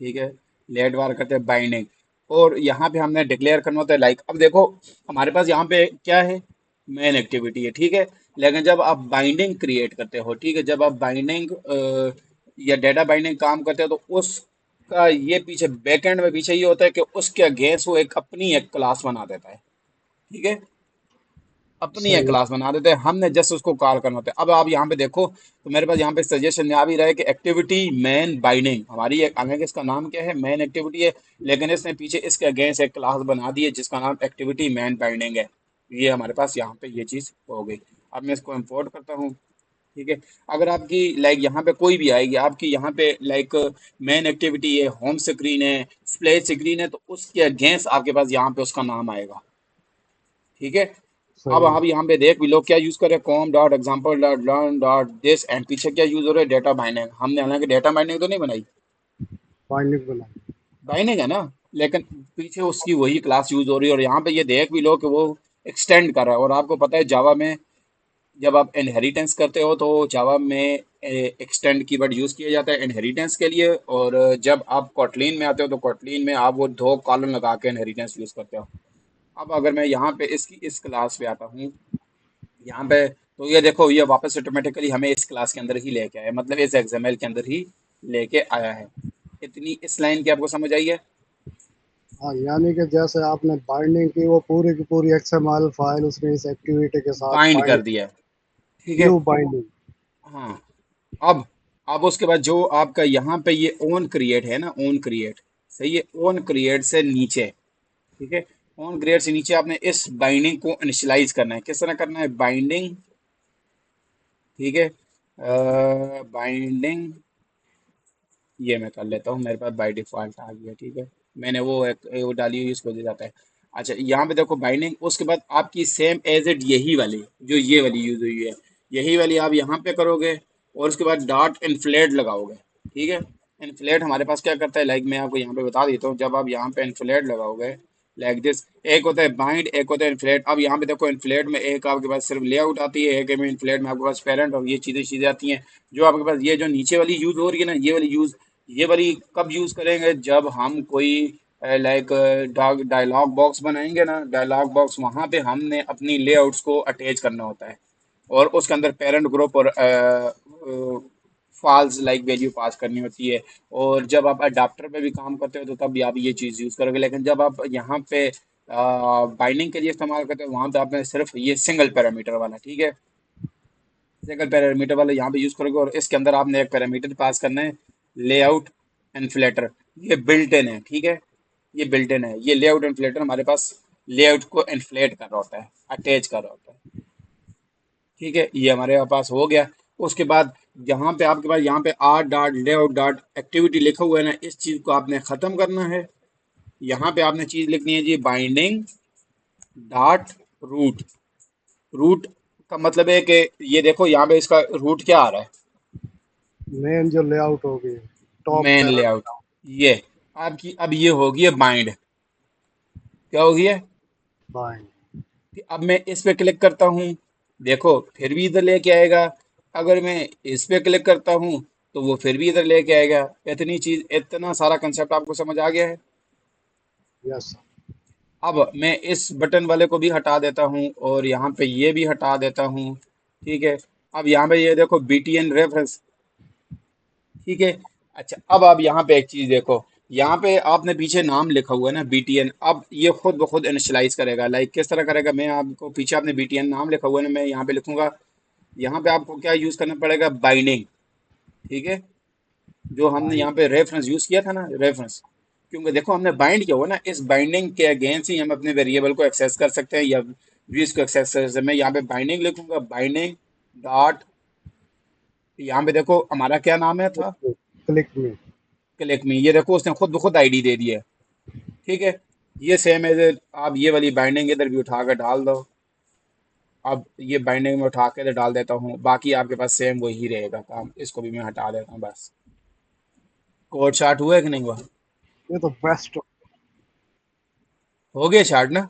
ठीक है, लेट वार करते हैं बाइंडिंग। और यहाँ पे हमने डिक्लेयर करना होता है लाइक, अब देखो हमारे पास यहाँ पे क्या है, मेन एक्टिविटी है। ठीक है, लेकिन जब आप बाइंडिंग क्रिएट करते हो, ठीक है, जब आप बाइंडिंग या डेटा बाइंडिंग काम करते हो तो उसका ये पीछे बैकएंड में पीछे ये होता है कि उसके अगेंस्ट वो एक अपनी एक क्लास बना देता है। ठीक है, अपनी एक सही है। क्लास बना देते हैं, हमने जस्ट उसको कॉल करना होता है। अब आप यहाँ पे देखो तो मेरे पास यहाँ पे सजेशन में आ भी रहा है कि एक्टिविटी मैन बाइंडिंग, हमारी एक हालांकि इसका नाम क्या है, मैन एक्टिविटी है, लेकिन इसने पीछे इसके अगेंस्ट एक क्लास बना दी है जिसका नाम एक्टिविटी मैन बाइंडिंग है। ये हमारे पास यहाँ पे ये चीज़ हो गई। अब मैं इसको इम्पोर्ट करता हूँ। ठीक है, अगर आपकी लाइक यहाँ पे कोई भी आएगी, आपकी यहाँ पे लाइक मेन एक्टिविटी है, होम स्क्रीन है, स्प्लैश स्क्रीन है, तो उसके अगेंस्ट आपके पास यहाँ पे उसका नाम आएगा। ठीक है, अब सही है। आप यहाँ पे देख भी लो क्या यूज करें, com dot example dot learn dot this, and पीछे क्या यूज हो रहा है, डेटा बाइंडिंग। हमने हालांकि डेटा बाइंडिंग तो नहीं बनाई, बाइंडिंग बनाई। बाइंडिंग है ना, लेकिन पीछे उसकी वही क्लास यूज हो रही है। और यहाँ पे ये देख भी लो कि वो एक्सटेंड कर रहा है। और आपको पता है जावा में जब आप इनहेरिटेंस करते हो तो जावा में एक्सटेंड कीवर्ड यूज किया जाता है इनहेरिटेंस के लिए। और जब आप कॉटलिन में आते हो तो कॉटलिन में आप वो दो कॉलम लगा के इनहेरिटेंस यूज करते हो। अब अगर मैं यहाँ पे इसकी इस क्लास पे आता हूँ, यहाँ पे, तो ये देखो ये वापस ऑटोमेटिकली हमें इस क्लास के अंदर ही लेके आया, मतलब इस XML के अंदर ही लेके आया है। इतनी इस लाइन की आपको समझ आई है, हाँ, यानी कि जैसे आपने बाइंडिंग की, वो पूरी की पूरी एक्सएमएल फाइल उसने इस एक्टिविटी के साथ बाइंड बाइंड, कर दिया है। ठीक है, व्यू बाइंडिंग। हाँ। अब अब उसके बाद जो आपका यहाँ पे ये ओन क्रिएट है ना, ओन क्रिएट, सही है, ओन क्रिएट से नीचे, ठीक है, ओन क्रिएट से नीचे आपने इस बाइंडिंग को इनिशियलाइज करना है। किस तरह करना है, बाइंडिंग। ठीक है, बाइंडिंग, ये मैं कर लेता हूँ, मेरे पास बाय डिफॉल्ट आ गया। ठीक है, मैंने वो डाली हुई, इसको दे जाता है। अच्छा, यहाँ पे देखो बाइंडिंग, उसके बाद आपकी सेम एज इट यही वाली जो ये वाली यूज हुई है, यही वाली आप यहाँ पे करोगे। और उसके बाद डॉट इन्फ्लेट लगाओगे। ठीक है, इन्फ्लेट हमारे पास क्या करता है, लाइक मैं आपको यहाँ पे बता देता हूँ, जब आप यहाँ पे इन्फ्लेट लगाओगे लाइक दिस, एक होता है बाइंड, एक होता है इन्फ्लेट। अब यहाँ पे देखो इन्फ्लेट में एक आपके पास सिर्फ लेआउट आती है, एक में इन्फ्लेट में आपके पास पेरेंट और ये चीजें चीजें आती हैं। जो आपके पास ये जो नीचे वाली यूज हो रही है ना, ये वाली यूज, ये वाली कब यूज करेंगे, जब हम कोई लाइक डायलॉग बॉक्स बनाएंगे ना, डायलॉग बॉक्स, वहां पे हमने अपनी लेआउट्स को अटैच करना होता है। और उसके अंदर पेरेंट ग्रुप और फॉल्स लाइक वैल्यू पास करनी होती है। और जब आप अडाप्टर पे भी काम करते हो तो तब भी आप ये चीज़ यूज़ करोगे। लेकिन जब आप यहाँ पे बाइंडिंग के लिए इस्तेमाल करते हो, वहाँ पे आपने सिर्फ ये सिंगल पैरामीटर वाला, ठीक है, सिंगल पैरामीटर वाला यहाँ पे यूज़ करोगे। और इसके अंदर आपने एक पैरामीटर पास करना है, लेआउट इन्फ्लेटर। ये बिल्ट इन है, ठीक है, ये बिल्ट इन है, ये लेआउट इन्फ्लेटर हमारे पास लेआउट को इन्फ्लेट कर रहा होता है, अटैच कर रहा होता है। ठीक है, ये हमारे पास हो गया। उसके बाद यहाँ पे आपके पास यहाँ पे R dot layout dot activity लिखा हुआ है ना, इस चीज को आपने खत्म करना है। यहाँ पे आपने चीज लिखनी है जी, बाइंडिंग डॉट रूट। रूट का मतलब है कि ये देखो यहाँ पे इसका रूट क्या आ रहा है, मेन जो लेआउट होगी, टॉप मेन पैरल। लेआउट। ये आपकी अब ये होगी है बाइंड, क्या होगी है, बाइंड। अब मैं इस पे क्लिक करता हूँ, देखो फिर भी इधर लेके आएगा। अगर मैं इस पे क्लिक करता हूँ तो वो फिर भी इधर लेके आएगा। इतनी चीज, इतना सारा कंसेप्ट आपको समझ आ गया है। यस। अब मैं इस बटन वाले को भी हटा देता हूँ और यहाँ पे ये भी हटा देता हूँ। ठीक है, अब यहाँ पे ये देखो BTN रेफरेंस, ठीक है, अच्छा, अब आप यहाँ पे एक चीज देखो, यहाँ पे आपने पीछे नाम लिखा हुआ है ना BTN। अब ये खुद ब खुद इनिशियलाइज करेगा। लाइक किस तरह करेगा, मैं आपको पीछे आपने BTN नाम लिखा हुआ है ना, मैं यहाँ पे लिखूंगा। यहाँ पे आपको क्या यूज करना पड़ेगा, बाइंडिंग। ठीक है, जो हमने भाई यहाँ पे रेफरेंस यूज किया था ना, रेफरेंस, क्योंकि देखो हमने बाइंड किया हुआ ना, इस बाइंडिंग के अगेंस्ट ही हम अपने वेरिएबल को एक्सेस कर सकते हैं या व्यूज को एक्सेस कर सकते हैं। मैं यहाँ पे बाइंडिंग लिखूंगा, बाइंडिंग डॉट, यहाँ पे देखो हमारा क्या नाम है था, क्लिक में। क्लिक मी। ये देखो उसने खुद ब खुद आईडी दे दी है। ठीक है, ये सेम है। आप ये वाली बाइंडिंग इधर भी उठा कर डाल दो। अब ये बाइंडिंग में उठा के डाल देता हूँ, बाकी आपके पास सेम वही रहेगा काम। इसको भी मैं हटा देता हूँ बस। कोड शार्ट हुआ है कि नहीं हुआ? ये तो बेस्ट, हो गया शार्ट ना?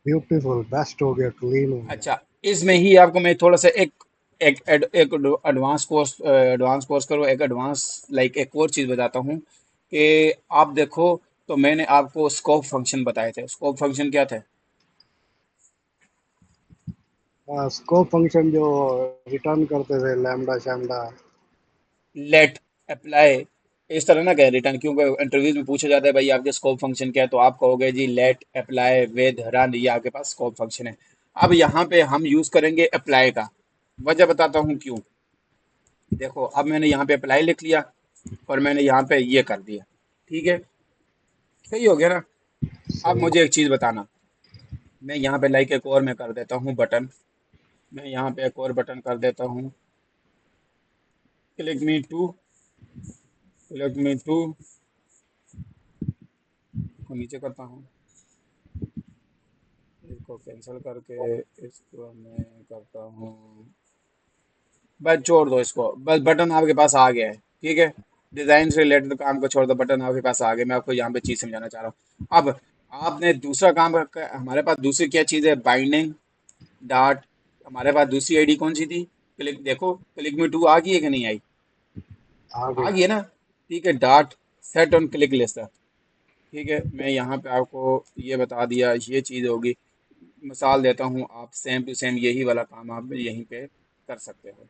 ब्यूटीफुल, बेस्ट हो गया, क्लीन हो गया। अच्छा, इसमें ही आपको मैं थोड़ा सा एक एडवांस कोर्स करो, एक एडवांस लाइक एक और चीज़ बताता हूँ कि आप देखो। तो मैंने आपको स्कोप फंक्शन बताए थे, स्कोप फंक्शन क्या थे? स्कोप फंक्शन जो रिटर्न करते थे लैम्डा शैम्डा। लेट, अप्लाई, इस तरह ना कहे रिटर्न, क्योंकि इंटरव्यूज में पूछा जाता है भाई आपके स्कोप फंक्शन क्या है, तो आप कहोगे जी लेट अप्लाई विद रन, ये आपके पास स्कोप फंक्शन है। अब यहाँ पे हम यूज करेंगे अप्लाई का। वजह बताता हूँ क्यों। देखो अब मैंने यहाँ पे अप्लाई लिख लिया और मैंने यहाँ पे ये कर दिया। ठीक है, सही हो गया ना? अब सही। मुझे एक चीज बताना, मैं यहाँ पे लाइक एक और मैं कर देता हूँ बटन। मैं यहाँ पे एक और बटन कर देता हूँ, click me two, click me two को नीचे करता हूँ, इसको कैंसिल करके इसको मैं करता हूँ, बस छोड़ दो इसको। बस बटन आपके पास आ गया है। ठीक है, डिजाइन से रिलेटेड काम को छोड़ दो, बटन आपके पास आ गए। मैं आपको यहाँ पे चीज समझाना चाह रहा हूँ। अब आपने दूसरा काम हमारे पास दूसरी क्या चीज है, बाइंडिंग डॉट। हमारे पास दूसरी आईडी कौन सी थी, क्लिक, देखो क्लिक में टू आ गई है कि नहीं आई? आ आ गई। गई है ना? ठीक है, dot set on click list. ठीक है, मैं यहाँ पे आपको ये बता दिया, ये चीज़ होगी। मिसाल देता हूँ, आप सेम टू सेम यही वाला काम आप यहीं पे कर सकते हो।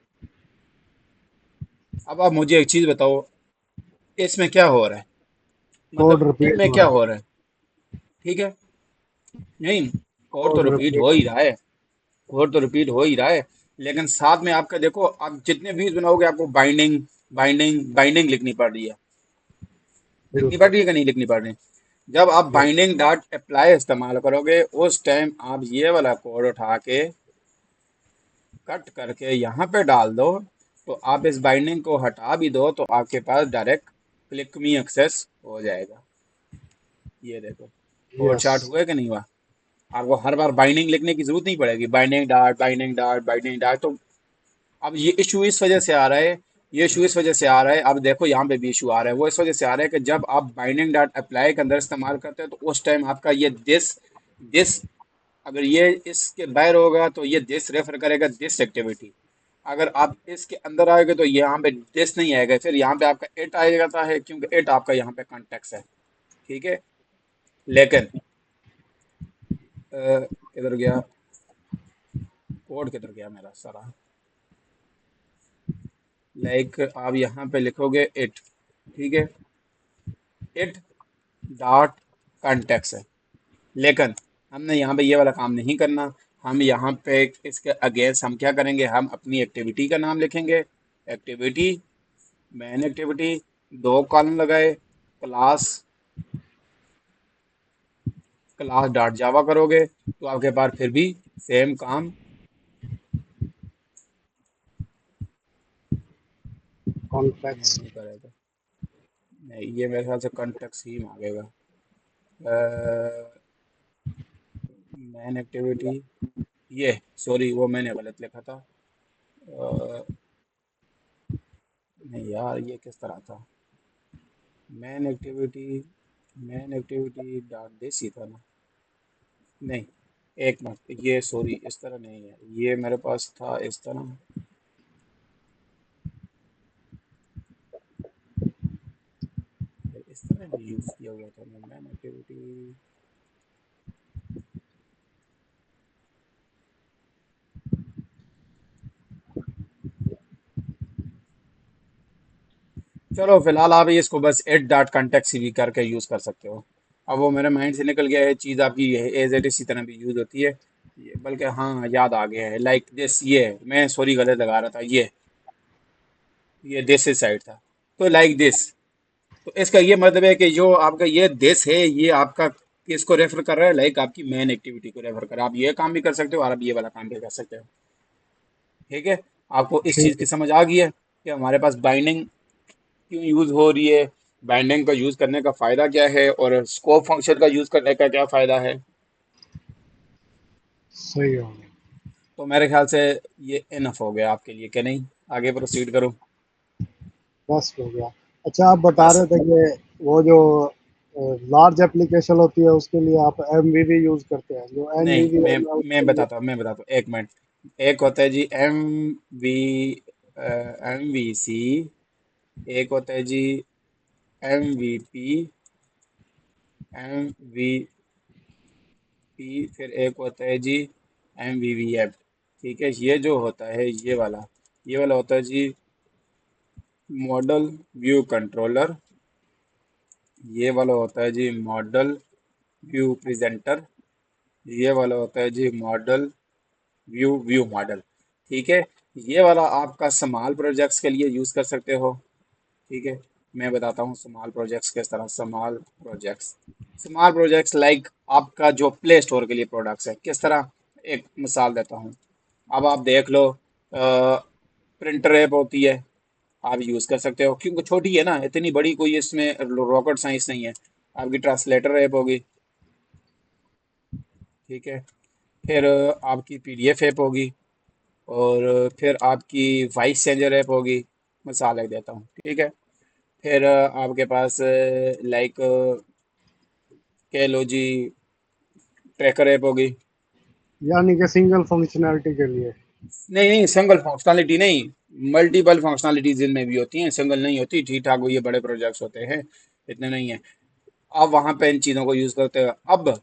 अब आप मुझे एक चीज़ बताओ, इसमें क्या हो रहा है, कोड मतलब रिपीट इनमें हो क्या रहा है। हो रहा है? ठीक है, नहीं, कोड तो कोड रिपीट हो रिपीट। ही रहा है, कोड तो रिपीट हो ही रहा है। लेकिन साथ में आपका देखो, आप जितने व्यूज बनाओगे आपको बाइंडिंग बाइंडिंग बाइंडिंग लिखनी पड़ रही है। लिखनी पड़ बिल्कुल। रही है कि नहीं लिखनी पड़ रही? जब आप बिल्कुल। बाइंडिंग डॉट अप्लाई इस्तेमाल करोगे, उस टाइम आप ये वाला कोड उठा के कट करके यहाँ पे डाल दो। तो आप इस बाइंडिंग को हटा भी दो तो आपके पास डायरेक्ट क्लिक मी एक्सेस हो जाएगा। ये देखो, कोड यस। चार्ट हुआ है कि नहीं हुआ? आपको हर बार बाइंडिंग लिखने की जरूरत नहीं पड़ेगी, binding dot binding dot binding dot. तो अब ये इशू इस वजह से आ रहा है, ये इशू इस वजह से आ रहा है। अब देखो यहाँ पे भी इशू आ रहा है, वो इस वजह से आ रहा है कि जब आप बाइंडिंग डॉट अप्लाई के अंदर इस्तेमाल करते हैं तो उस टाइम आपका ये दिस, अगर ये इसके बाहर होगा तो ये दिस रेफर करेगा दिस एक्टिविटी। अगर आप इसके अंदर आएंगे तो यहाँ पे दिस नहीं आएगा, फिर यहाँ पे आपका इट आ जाता है, क्योंकि इट आपका यहाँ पे कॉन्टेक्स्ट है। ठीक है, लेकिन किधर गया कोड, किधर गया मेरा सारा? लाइक आप यहाँ पे लिखोगे इट। ठीक है, इट डॉट कॉन्टेक्स्ट है। लेकिन हमने यहाँ पे ये वाला काम नहीं करना। हम यहाँ पे इसके अगेंस्ट हम क्या करेंगे, हम अपनी एक्टिविटी का नाम लिखेंगे। एक्टिविटी, मैन एक्टिविटी, दो कॉलम लगाए, क्लास, क्लास डॉट जावा करोगे तो आपके पास फिर भी सेम काम कॉन्टेक्स्ट। नहीं करेगा। नहीं, ये मेरे ख्याल से कॉन्टेक्स्ट ही मांगेगा। मैन एक्टिविटी, ये सॉरी वो मैंने गलत लिखा था। अ, नहीं यार, ये किस तरह था, man activity, man activity dot this he था ना? नहीं, एक मिनट, ये सॉरी इस तरह नहीं है, ये मेरे पास था इस तरह। इस तरह भी यूज़ किया हुआ था मैं, मैन एक्टिविटी। चलो फिलहाल आप इसको बस एट डाट कॉन्टेक्ट भी करके यूज़ कर सकते हो। अब वो मेरे माइंड से निकल गया है चीज़ आपकी, एज इट इसी तरह भी यूज़ होती है ये, बल्कि हाँ याद आ गया है, लाइक दिस, ये मैं सॉरी गलत लगा रहा था, ये दिस इस साइड था, तो लाइक दिस। तो इसका ये मतलब है कि जो आपका ये दिस है ये आपका किसको रेफर कर रहा है, लाइक आपकी मेन एक्टिविटी को रेफर कर रहा है। आप ये काम भी कर सकते हो और आप ये वाला काम भी कर सकते हो। ठीक है, आपको इस चीज़ ठीक की है। समझ आ गई है कि हमारे पास बाइंडिंग क्यों यूज हो रही है, बाइंडिंग का यूज करने का फायदा क्या है, और स्कोप फंक्शन का यूज करने का क्या फायदा है। सही हो गया। तो मेरे ख्याल से ये इनफ हो गया आपके लिए, क्या नहीं, आगे प्रोसीड करूं। बस हो गया। अच्छा, आप बता बस रहे थे कि वो जो लार्ज एप्लीकेशन होती है उसके लिए आप एमवीवी यूज करते हैं, जो नहीं, एनवीवी है मैं मैं मैं उसके लिए। बताता हूँ, मैं बताता हूँ, एक मिनट। एक होता है जी वी वी एक होता है जी MVP, एम फिर एक होता है जी MVVM। ठीक है, ये जो होता है ये वाला होता है जी मॉडल व्यू कंट्रोलर। ये वाला होता है जी मॉडल व्यू प्रेजेंटर। ये वाला होता है जी मॉडल व्यू व्यू मॉडल। ठीक है, ये वाला आपका स्मॉल प्रोजेक्ट्स के लिए यूज़ कर सकते हो। ठीक है, मैं बताता हूँ स्मॉल प्रोजेक्ट्स किस तरह। स्मॉल प्रोजेक्ट्स लाइक आपका जो प्ले स्टोर के लिए प्रोडक्ट्स है किस तरह। एक मिसाल देता हूँ, अब आप देख लो, प्रिंटर ऐप होती है, आप यूज़ कर सकते हो क्योंकि छोटी है ना, इतनी बड़ी कोई इसमें रॉकेट साइंस नहीं है। आपकी ट्रांसलेटर ऐप होगी। ठीक है, फिर आपकी PDF ऐप होगी, और फिर आपकी वॉइस चेंजर ऐप होगी। मिसाल एक देता हूँ, ठीक है। फिर आपके पास लाइक कह लो जी ट्रैकर ऐप होगी। यानी कि सिंगल फंक्शनैलिटी के लिए। नहीं नहीं, सिंगल फंक्शनैलिटी नहीं, मल्टीपल फंक्शनैलिटीज जिनमें भी होती हैं, सिंगल नहीं होती। ठीक ठाक वो ये बड़े प्रोजेक्ट्स होते हैं, इतने नहीं है। आप वहां पे इन चीजों को यूज करते हो। अब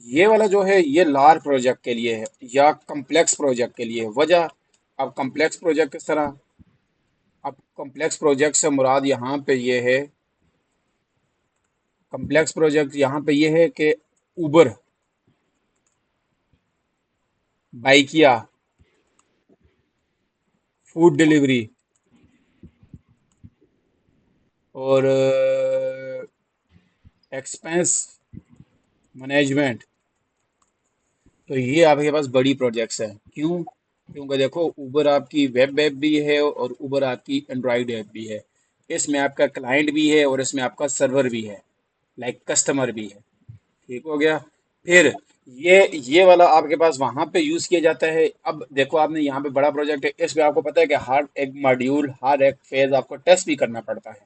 ये वाला जो है ये लार्ज प्रोजेक्ट के लिए है या कम्प्लेक्स प्रोजेक्ट के लिए है। वजह, अब कम्प्लेक्स प्रोजेक्ट किस तरह, अब कम्प्लेक्स प्रोजेक्ट से मुराद यहाँ पे ये है, कम्प्लेक्स प्रोजेक्ट यहाँ पे ये है कि उबर, बाइकिया, फूड डिलीवरी, और एक्सपेंस मैनेजमेंट। तो ये आपके पास बड़ी प्रोजेक्ट्स हैं। क्यों? क्योंकि देखो उबर आपकी वेब ऐप भी है और उबर आपकी एंड्रॉयड ऐप भी है। इसमें आपका क्लाइंट भी है और इसमें आपका सर्वर भी है, लाइक कस्टमर भी है। ठीक हो गया। फिर ये वाला आपके पास वहां पे यूज किया जाता है। अब देखो आपने यहाँ पे बड़ा प्रोजेक्ट है, इसमें आपको पता है कि हर एक मॉड्यूल हर एक फेज आपको टेस्ट भी करना पड़ता है।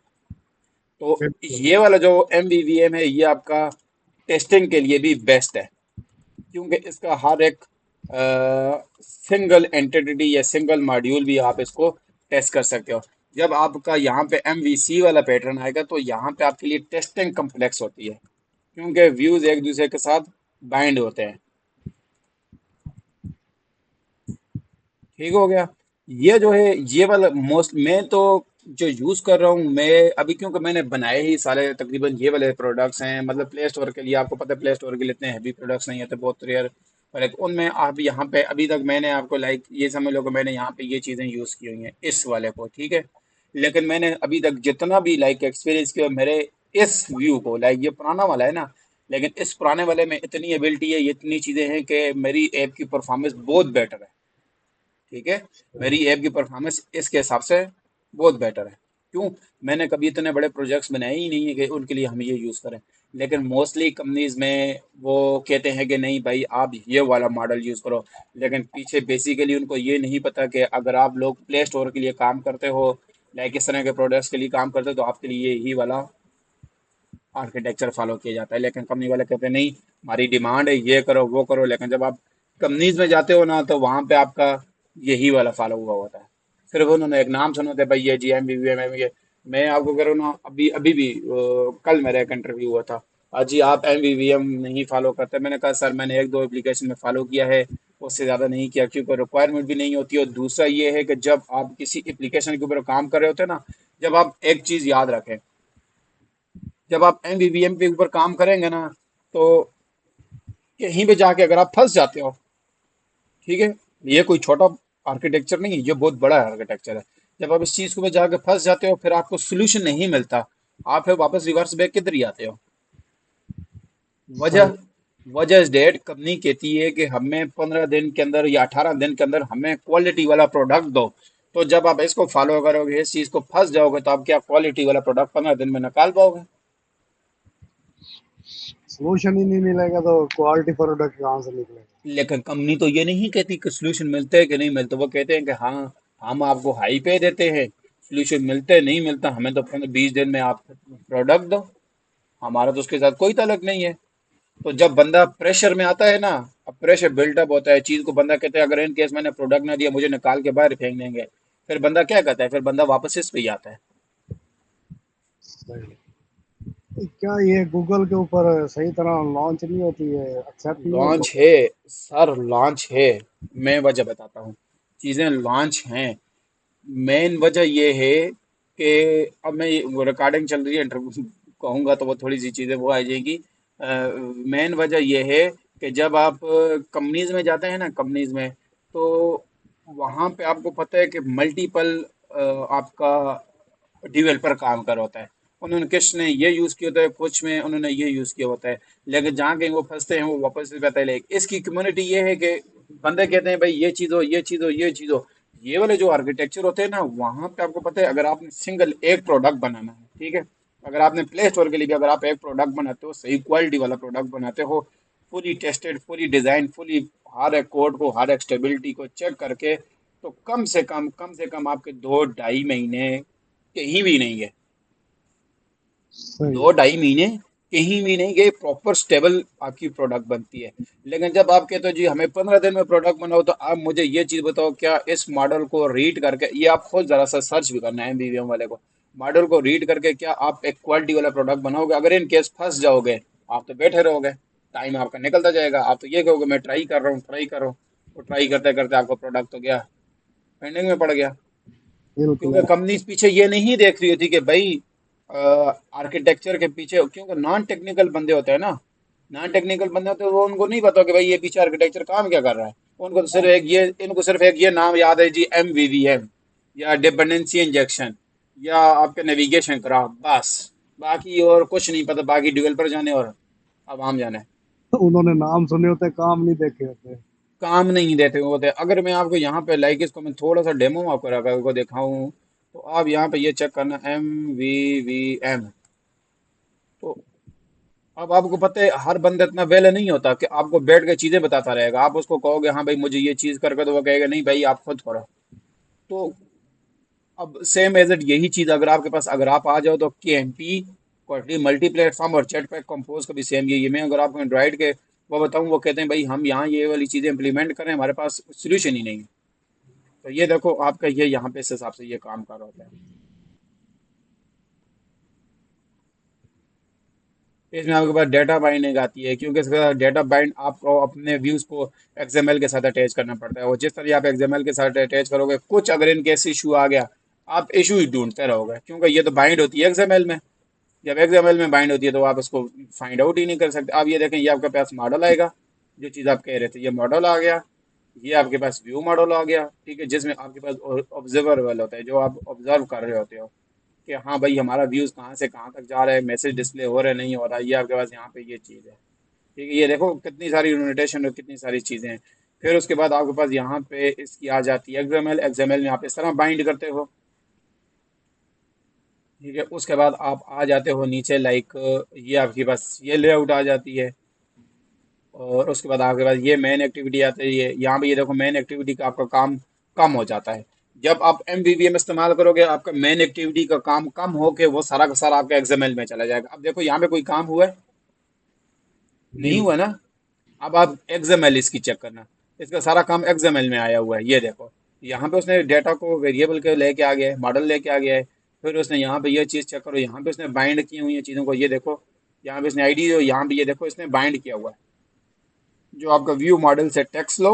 तो बिल्कुल। ये वाला जो MVVM है ये आपका टेस्टिंग के लिए भी बेस्ट है, क्योंकि इसका हर एक सिंगल एंटिटी या सिंगल मॉड्यूल भी आप इसको टेस्ट कर सकते हो। जब आपका यहाँ पे MVC वाला पैटर्न आएगा तो यहाँ पे आपके लिए टेस्टिंग कम्प्लेक्स होती है, क्योंकि व्यूज एक दूसरे के साथ बाइंड होते हैं। ठीक हो गया। ये जो है ये वाला मोस्ट, मैं तो जो यूज कर रहा हूँ मैं अभी, क्योंकि मैंने बनाए ही सारे तकरीबन ये वाले प्रोडक्ट्स हैं, मतलब प्ले स्टोर के लिए। आपको पता है प्ले स्टोर के लिए इतने हैवी प्रोडक्ट्स नहीं होते, बहुत रेयर। पर एक उनमें आप यहाँ पे अभी तक मैंने आपको लाइक ये समझ लो कि मैंने यहाँ पे ये चीज़ें यूज़ की हुई हैं इस वाले को। ठीक है, लेकिन मैंने अभी तक जितना भी लाइक एक्सपीरियंस किया मेरे इस व्यू को, लाइक ये पुराना वाला है ना, लेकिन इस पुराने वाले में इतनी एबिलिटी है, ये इतनी चीज़ें हैं कि मेरी ऐप की परफॉर्मेंस बहुत बेटर है। ठीक है, मेरी ऐप की परफॉर्मेंस इसके हिसाब से बहुत बेटर है। क्यों? मैंने कभी इतने बड़े प्रोजेक्ट्स बनाए ही नहीं है कि उनके लिए हम ये यूज़ करें। लेकिन मोस्टली कंपनीज में वो कहते हैं कि नहीं भाई आप ये वाला मॉडल यूज़ करो, लेकिन पीछे बेसिकली उनको ये नहीं पता कि अगर आप लोग प्ले स्टोर के लिए काम करते हो, लाइक इस तरह के प्रोडक्ट्स के लिए काम करते हो, तो आपके लिए यही वाला आर्किटेक्चर फॉलो किया जाता है। लेकिन कंपनी वाले कहते हैं नहीं, हमारी डिमांड है ये करो वो करो। लेकिन जब आप कंपनीज में जाते हो ना तो वहाँ पे आपका यही वाला फॉलो हुआ होता है। सिर्फ उन्होंने एक नाम सुना था भाई ये GMBVM है ये। मैं आपको कह रहा हूँ ना, अभी अभी भी कल मेरा एक इंटरव्यू हुआ था, जी आप एमवीवीएम नहीं फॉलो करते। मैंने कहा सर मैंने एक दो एप्लीकेशन में फॉलो किया है, उससे ज़्यादा नहीं किया, क्योंकि रिक्वायरमेंट भी नहीं होती। और दूसरा ये है कि जब आप किसी एप्लीकेशन के ऊपर काम कर रहे होते हैं ना, जब आप एक चीज़ याद रखें, जब आप एमवीवीएम के ऊपर काम करेंगे ना, तो कहीं पे जाके अगर आप फंस जाते हो, ठीक है, ये कोई छोटा आर्किटेक्चर नहीं है, ये बहुत बड़ा आर्किटेक्चर है। जब आप इस चीज़ को में जाके फंस जाते हो, फिर आपको सोल्यूशन नहीं मिलता, आप फिर वापस रिवर्स बैक किधर ही आते हो। सही। वजह वजह इस डेट कंपनी कहती है कि हमें 15 दिन के अंदर या 18 दिन के अंदर हमें क्वालिटी वाला प्रोडक्ट दो। तो जब आप इसको फॉलो करोगे, इस चीज को फंस जाओगे, तो आप क्या क्वालिटी वाला प्रोडक्ट 15 दिन में निकाल पाओगे। सोल्यूशन ही नहीं मिलेगा तो क्वालिटी प्रोडक्ट कहाँ से निकलेगा? लेकिन कंपनी तो ये नहीं कहती कि सोल्यूशन मिलते हैं कि नहीं मिलते, वो कहते हैं कि हाँ हम आपको हाई पे देते हैं, सोल्यूशन मिलते नहीं मिलता हमें तो 15-20 दिन में आप प्रोडक्ट दो। हमारा तो उसके साथ कोई ताल्लुक नहीं है। तो जब बंदा प्रेशर में आता है ना, अब प्रेशर बिल्टअप होता है चीज को, बंदा कहता है अगर इन केस मैंने प्रोडक्ट ना दिया मुझे निकाल के बाहर फेंक देंगे। फिर बंदा क्या करता है, फिर बंदा वापस इस पे ही आता है। सही। क्या ये गूगल के ऊपर सही तरह लॉन्च नहीं होती है, एक्सेप्ट नहीं होती? लॉन्च है सर, लॉन्च है। मैं वजह बताता हूँ, चीजें लॉन्च हैं। मेन वजह ये है कि अब मैं वो रिकॉर्डिंग चल रही है, इंटरव्यू कहूंगा तो वो थोड़ी सी चीजें वो आ जाएगी। मेन वजह ये है कि जब आप कंपनीज में जाते हैं ना, कंपनीज में, तो वहाँ पे आपको पता है कि मल्टीपल आपका डेवलपर काम कर होता है। उन्होंने किस ने ये यूज़ किया होता है, कुछ में उन्होंने ये यूज़ किया होता है। लेकिन जहाँ कहीं वो फंसते हैं वो वापस से कहते हैं। लेकिन इसकी कम्युनिटी ये है कि बंदे कहते हैं भाई ये चीज़ हो, ये चीज़ हो, ये चीज़ हो। ये वाले जो आर्किटेक्चर होते हैं ना, वहाँ पे आपको पता है अगर आपने सिंगल एक प्रोडक्ट बनाना है, ठीक है, अगर आपने प्ले स्टोर के लिए भी अगर आप एक प्रोडक्ट बनाते हो, सही क्वालिटी वाला प्रोडक्ट बनाते हो, fully tested, fully design, fully हर एक कोड को, हर एक स्टेबिलिटी को चेक करके, तो कम से कम आपके 2-2.5 महीने कहीं भी नहीं गए, सही। 2-2.5 महीने कहीं भी नहीं गए, प्रॉपर स्टेबल आपकी प्रोडक्ट बनती है। लेकिन जब आप कहते हो जी हमें 15 दिन में प्रोडक्ट बनाओ, तो आप मुझे ये चीज बताओ, क्या इस मॉडल को रीड करके, ये आप खुद जरा सा सर्च भी करना है एमबीवीएम वाले को, मॉडल को रीड करके क्या आप एक क्वालिटी वाला प्रोडक्ट बनाओगे? अगर इन केस फंस जाओगे, आप तो बैठे रहोगे, टाइम आपका निकलता जाएगा, आप तो ये कहोगे मैं ट्राई कर रहा हूँ, ट्राई कर रहा हूँ। तो ट्राई करते करते आपका प्रोडक्ट तो गया, पेंडिंग में पड़ गया। बिल्कुल क्योंकि कंपनीज पीछे ये नहीं देख रही होती कि भाई आर्किटेक्चर के पीछे, क्योंकि नॉन टेक्निकल बंदे होते हैं ना, नॉन टेक्निकल बंदे होते हैं, वो उनको नहीं पता कि भाई ये पीछे आर्किटेक्चर काम क्या कर रहा है। उनको तो सिर्फ एक ये, इनको सिर्फ एक ये नाम याद है जी, एमवीवीएम या डिपेंडेंसी इंजेक्शन या आपके नेविगेशन ग्राफ, बस। बाकी और कुछ नहीं पता, बाकी डेवलपर जाने और आवाम जाने। उन्होंने नाम सुने होते, काम नहीं देखे होते। काम नहीं देते होते। अगर मैं आपको यहाँ पे लाइक इसको मैं थोड़ा सा डेमो आपको रखा को दिखाऊं, तो आप यहाँ पे ये चेक करना एमवीवीएम। तो अब आपको पता है हर बंदा इतना वेले नहीं होता कि आपको बैठ के चीजें बताता रहेगा, आप उसको कहोगे हाँ भाई मुझे ये चीज करके, तो वो कहेगा नहीं भाई आप खुद करो। तो अब सेम एज इट यही चीज अगर आपके पास, अगर आप आ जाओ तो KMP क्वालिटी मल्टी प्लेटफॉर्म और चैट पैक कंपोज का भी सेम यही है। मैं अगर आपको एंड्रॉइड के वो बताऊं, वो कहते हैं भाई हम यहाँ ये वाली चीजें इंप्लीमेंट करें, हमारे पास सोल्यूशन ही नहीं है। तो ये देखो आपका ये यहाँ पे इस हिसाब से ये काम कर रहा होता है। इसमें आपके पास डेटा बाइंडिंग आती है, क्योंकि इसके साथ डेटा बाइंड आपको अपने व्यूज को XML के साथ अटैच करना पड़ता है, और जिस तरह आप XML के साथ अटैच करोगे, कुछ अगर इन केस इशू आ गया, आप इशू ही ढूंढते रहोगे, क्योंकि ये तो बाइंड होती है XML में। जब XML में बाइंड होती है तो आप इसको फाइंड आउट ही नहीं कर सकते। आप ये देखें, ये आपके पास मॉडल आएगा, जो चीज़ आप कह रहे थे, ये मॉडल आ गया, ये आपके पास व्यू मॉडल आ गया, ठीक है, जिसमें आपके पास ऑब्जर्वेबल होता है, जो आप ऑब्जर्व कर रहे होते हो कि हाँ भाई हमारा व्यूज कहाँ से कहाँ तक जा रहा है, मैसेज डिस्प्ले हो रहा है नहीं हो रहा है, ये आपके पास यहाँ पे ये चीज़ है। ठीक है, ये देखो कितनी सारी यूनिटेशन और कितनी सारी चीज़ें हैं। फिर उसके बाद आपके पास यहाँ पे इसकी आ जाती है एक्सएमएल में आप इस तरह बाइंड करते हो। ठीक है, उसके बाद आप आ जाते हो नीचे, लाइक ये आपके पास ये लेआउट आ जाती है। और उसके बाद आपके पास ये मेन एक्टिविटी आती है, यहाँ पे ये देखो मेन एक्टिविटी का आपका काम कम हो जाता है। जब आप एमवीवीएम इस्तेमाल करोगे, आपका मेन एक्टिविटी का काम कम होके वो सारा का सारा आपका एक्सएमएल में चला जाएगा। अब देखो यहाँ पे कोई काम हुआ है? नहीं बिल्कुल। हुआ ना। अब आप XML इसकी चेक करना, इसका सारा काम XML में आया हुआ है, ये देखो। यहाँ पे उसने डेटा को वेरिएबल के लेके आ गया है, मॉडल लेके आ गया है। फिर उसने यहाँ पे ये चीज़ चेक करो, यहाँ पे उसने बाइंड की हुई है चीज़ों को, ये देखो। यहाँ पे इसने आईडी, यहाँ पे ये देखो इसने बाइंड किया हुआ है, जो आपका व्यू मॉडल से टेक्स्ट लो,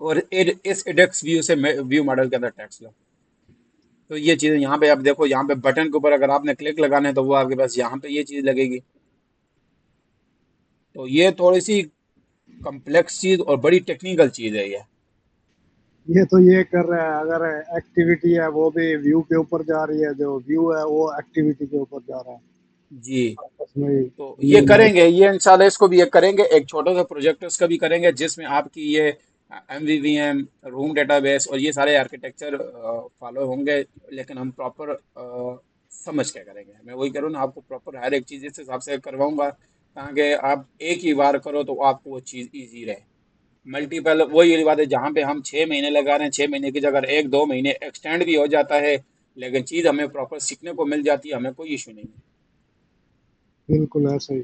और इस एडेक्स व्यू से व्यू मॉडल के अंदर टेक्स्ट लो। तो ये चीज़ें यहाँ पे आप देखो, यहाँ पे बटन के ऊपर अगर आपने क्लिक लगाना है तो वो आपके पास यहाँ पे ये चीज़ लगेगी। तो ये थोड़ी सी कम्प्लेक्स चीज़ और बड़ी टेक्निकल चीज़ है ये। ये तो ये कर रहा है, अगर एक्टिविटी है वो भी व्यू के ऊपर जा रही है, जो व्यू है वो एक्टिविटी के ऊपर जा रहा है, जी। आपस में ही तो ये ये मर्ज। करेंगे, ये इंशाल्लाह इसको भी ये करेंगे, एक छोटा सा प्रोजेक्ट उसका भी करेंगे जिसमें आपकी ये MVVM, रूम डेटाबेस और ये सारे आर्किटेक्चर फॉलो होंगे। लेकिन हम प्रॉपर समझ के करेंगे। मैं वही करूँ ना, आपको प्रॉपर हर एक चीज़ इस हिसाब से करवाऊंगा ताकि आप एक ही बार करो तो आपको वो चीज़ ईजी रहे। मल्टीपल वही वाली बात है, जहाँ पे हम 6 महीने लगा रहे हैं, 6 महीने की जगह 1-2 महीने एक्सटेंड भी हो जाता है, लेकिन चीज़ हमें प्रॉपर सीखने को मिल जाती है, हमें कोई इशू नहीं है। बिल्कुल ऐसे ही।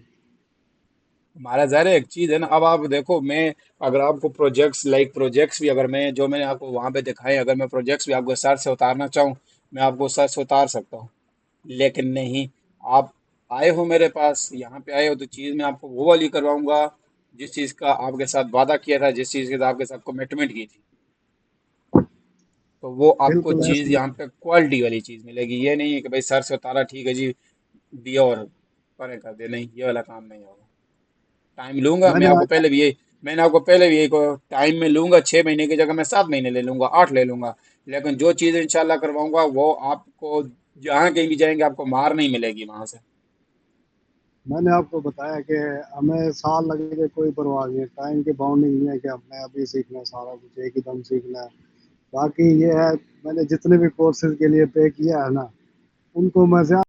हमारा ज़ाहिर है एक चीज़ है ना, अब आप देखो मैं, अगर आपको प्रोजेक्ट्स भी, अगर मैं जो मैंने आपको वहाँ पे दिखाए, अगर मैं प्रोजेक्ट्स भी आपको सर से उतारना चाहूँ, मैं आपको सर से उतार सकता हूँ। लेकिन नहीं, आप आए हो मेरे पास, यहाँ पे आए हो, तो चीज़ मैं आपको वो वाली करवाऊंगा जिस चीज़ का आपके साथ वादा किया था, जिस चीज़ के साथ आपके साथ कमिटमेंट की थी। तो वो आपको बिल्कुल चीज़ ऐसे ही। यहाँ पे क्वालिटी वाली चीज़ मिलेगी। ये नहीं है कि भाई सर से उतारा, ठीक है जी, दिया और परे कर दे, नहीं, ये वाला काम नहीं होगा। टाइम लूंगा मैं, मैंने आपको पहले भी यही, मैंने आपको पहले भी यही को टाइम में लूंगा, 6 महीने की जगह मैं 7 महीने ले लूंगा, 8 ले लूंगा। लेकिन जो चीज़ इंशाल्लाह करवाऊंगा वो आपको, जहाँ कहीं भी जाएंगे आपको मार नहीं मिलेगी वहां से। मैंने आपको बताया कि हमें साल लगे कोई परवाह नहीं है, टाइम की बाउंडिंग नहीं है कि हमने अभी सीखना है सारा कुछ एक ही दम सीखना है। बाकी ये है, मैंने जितने भी कोर्सेज के लिए पे किया है ना, उनको मैं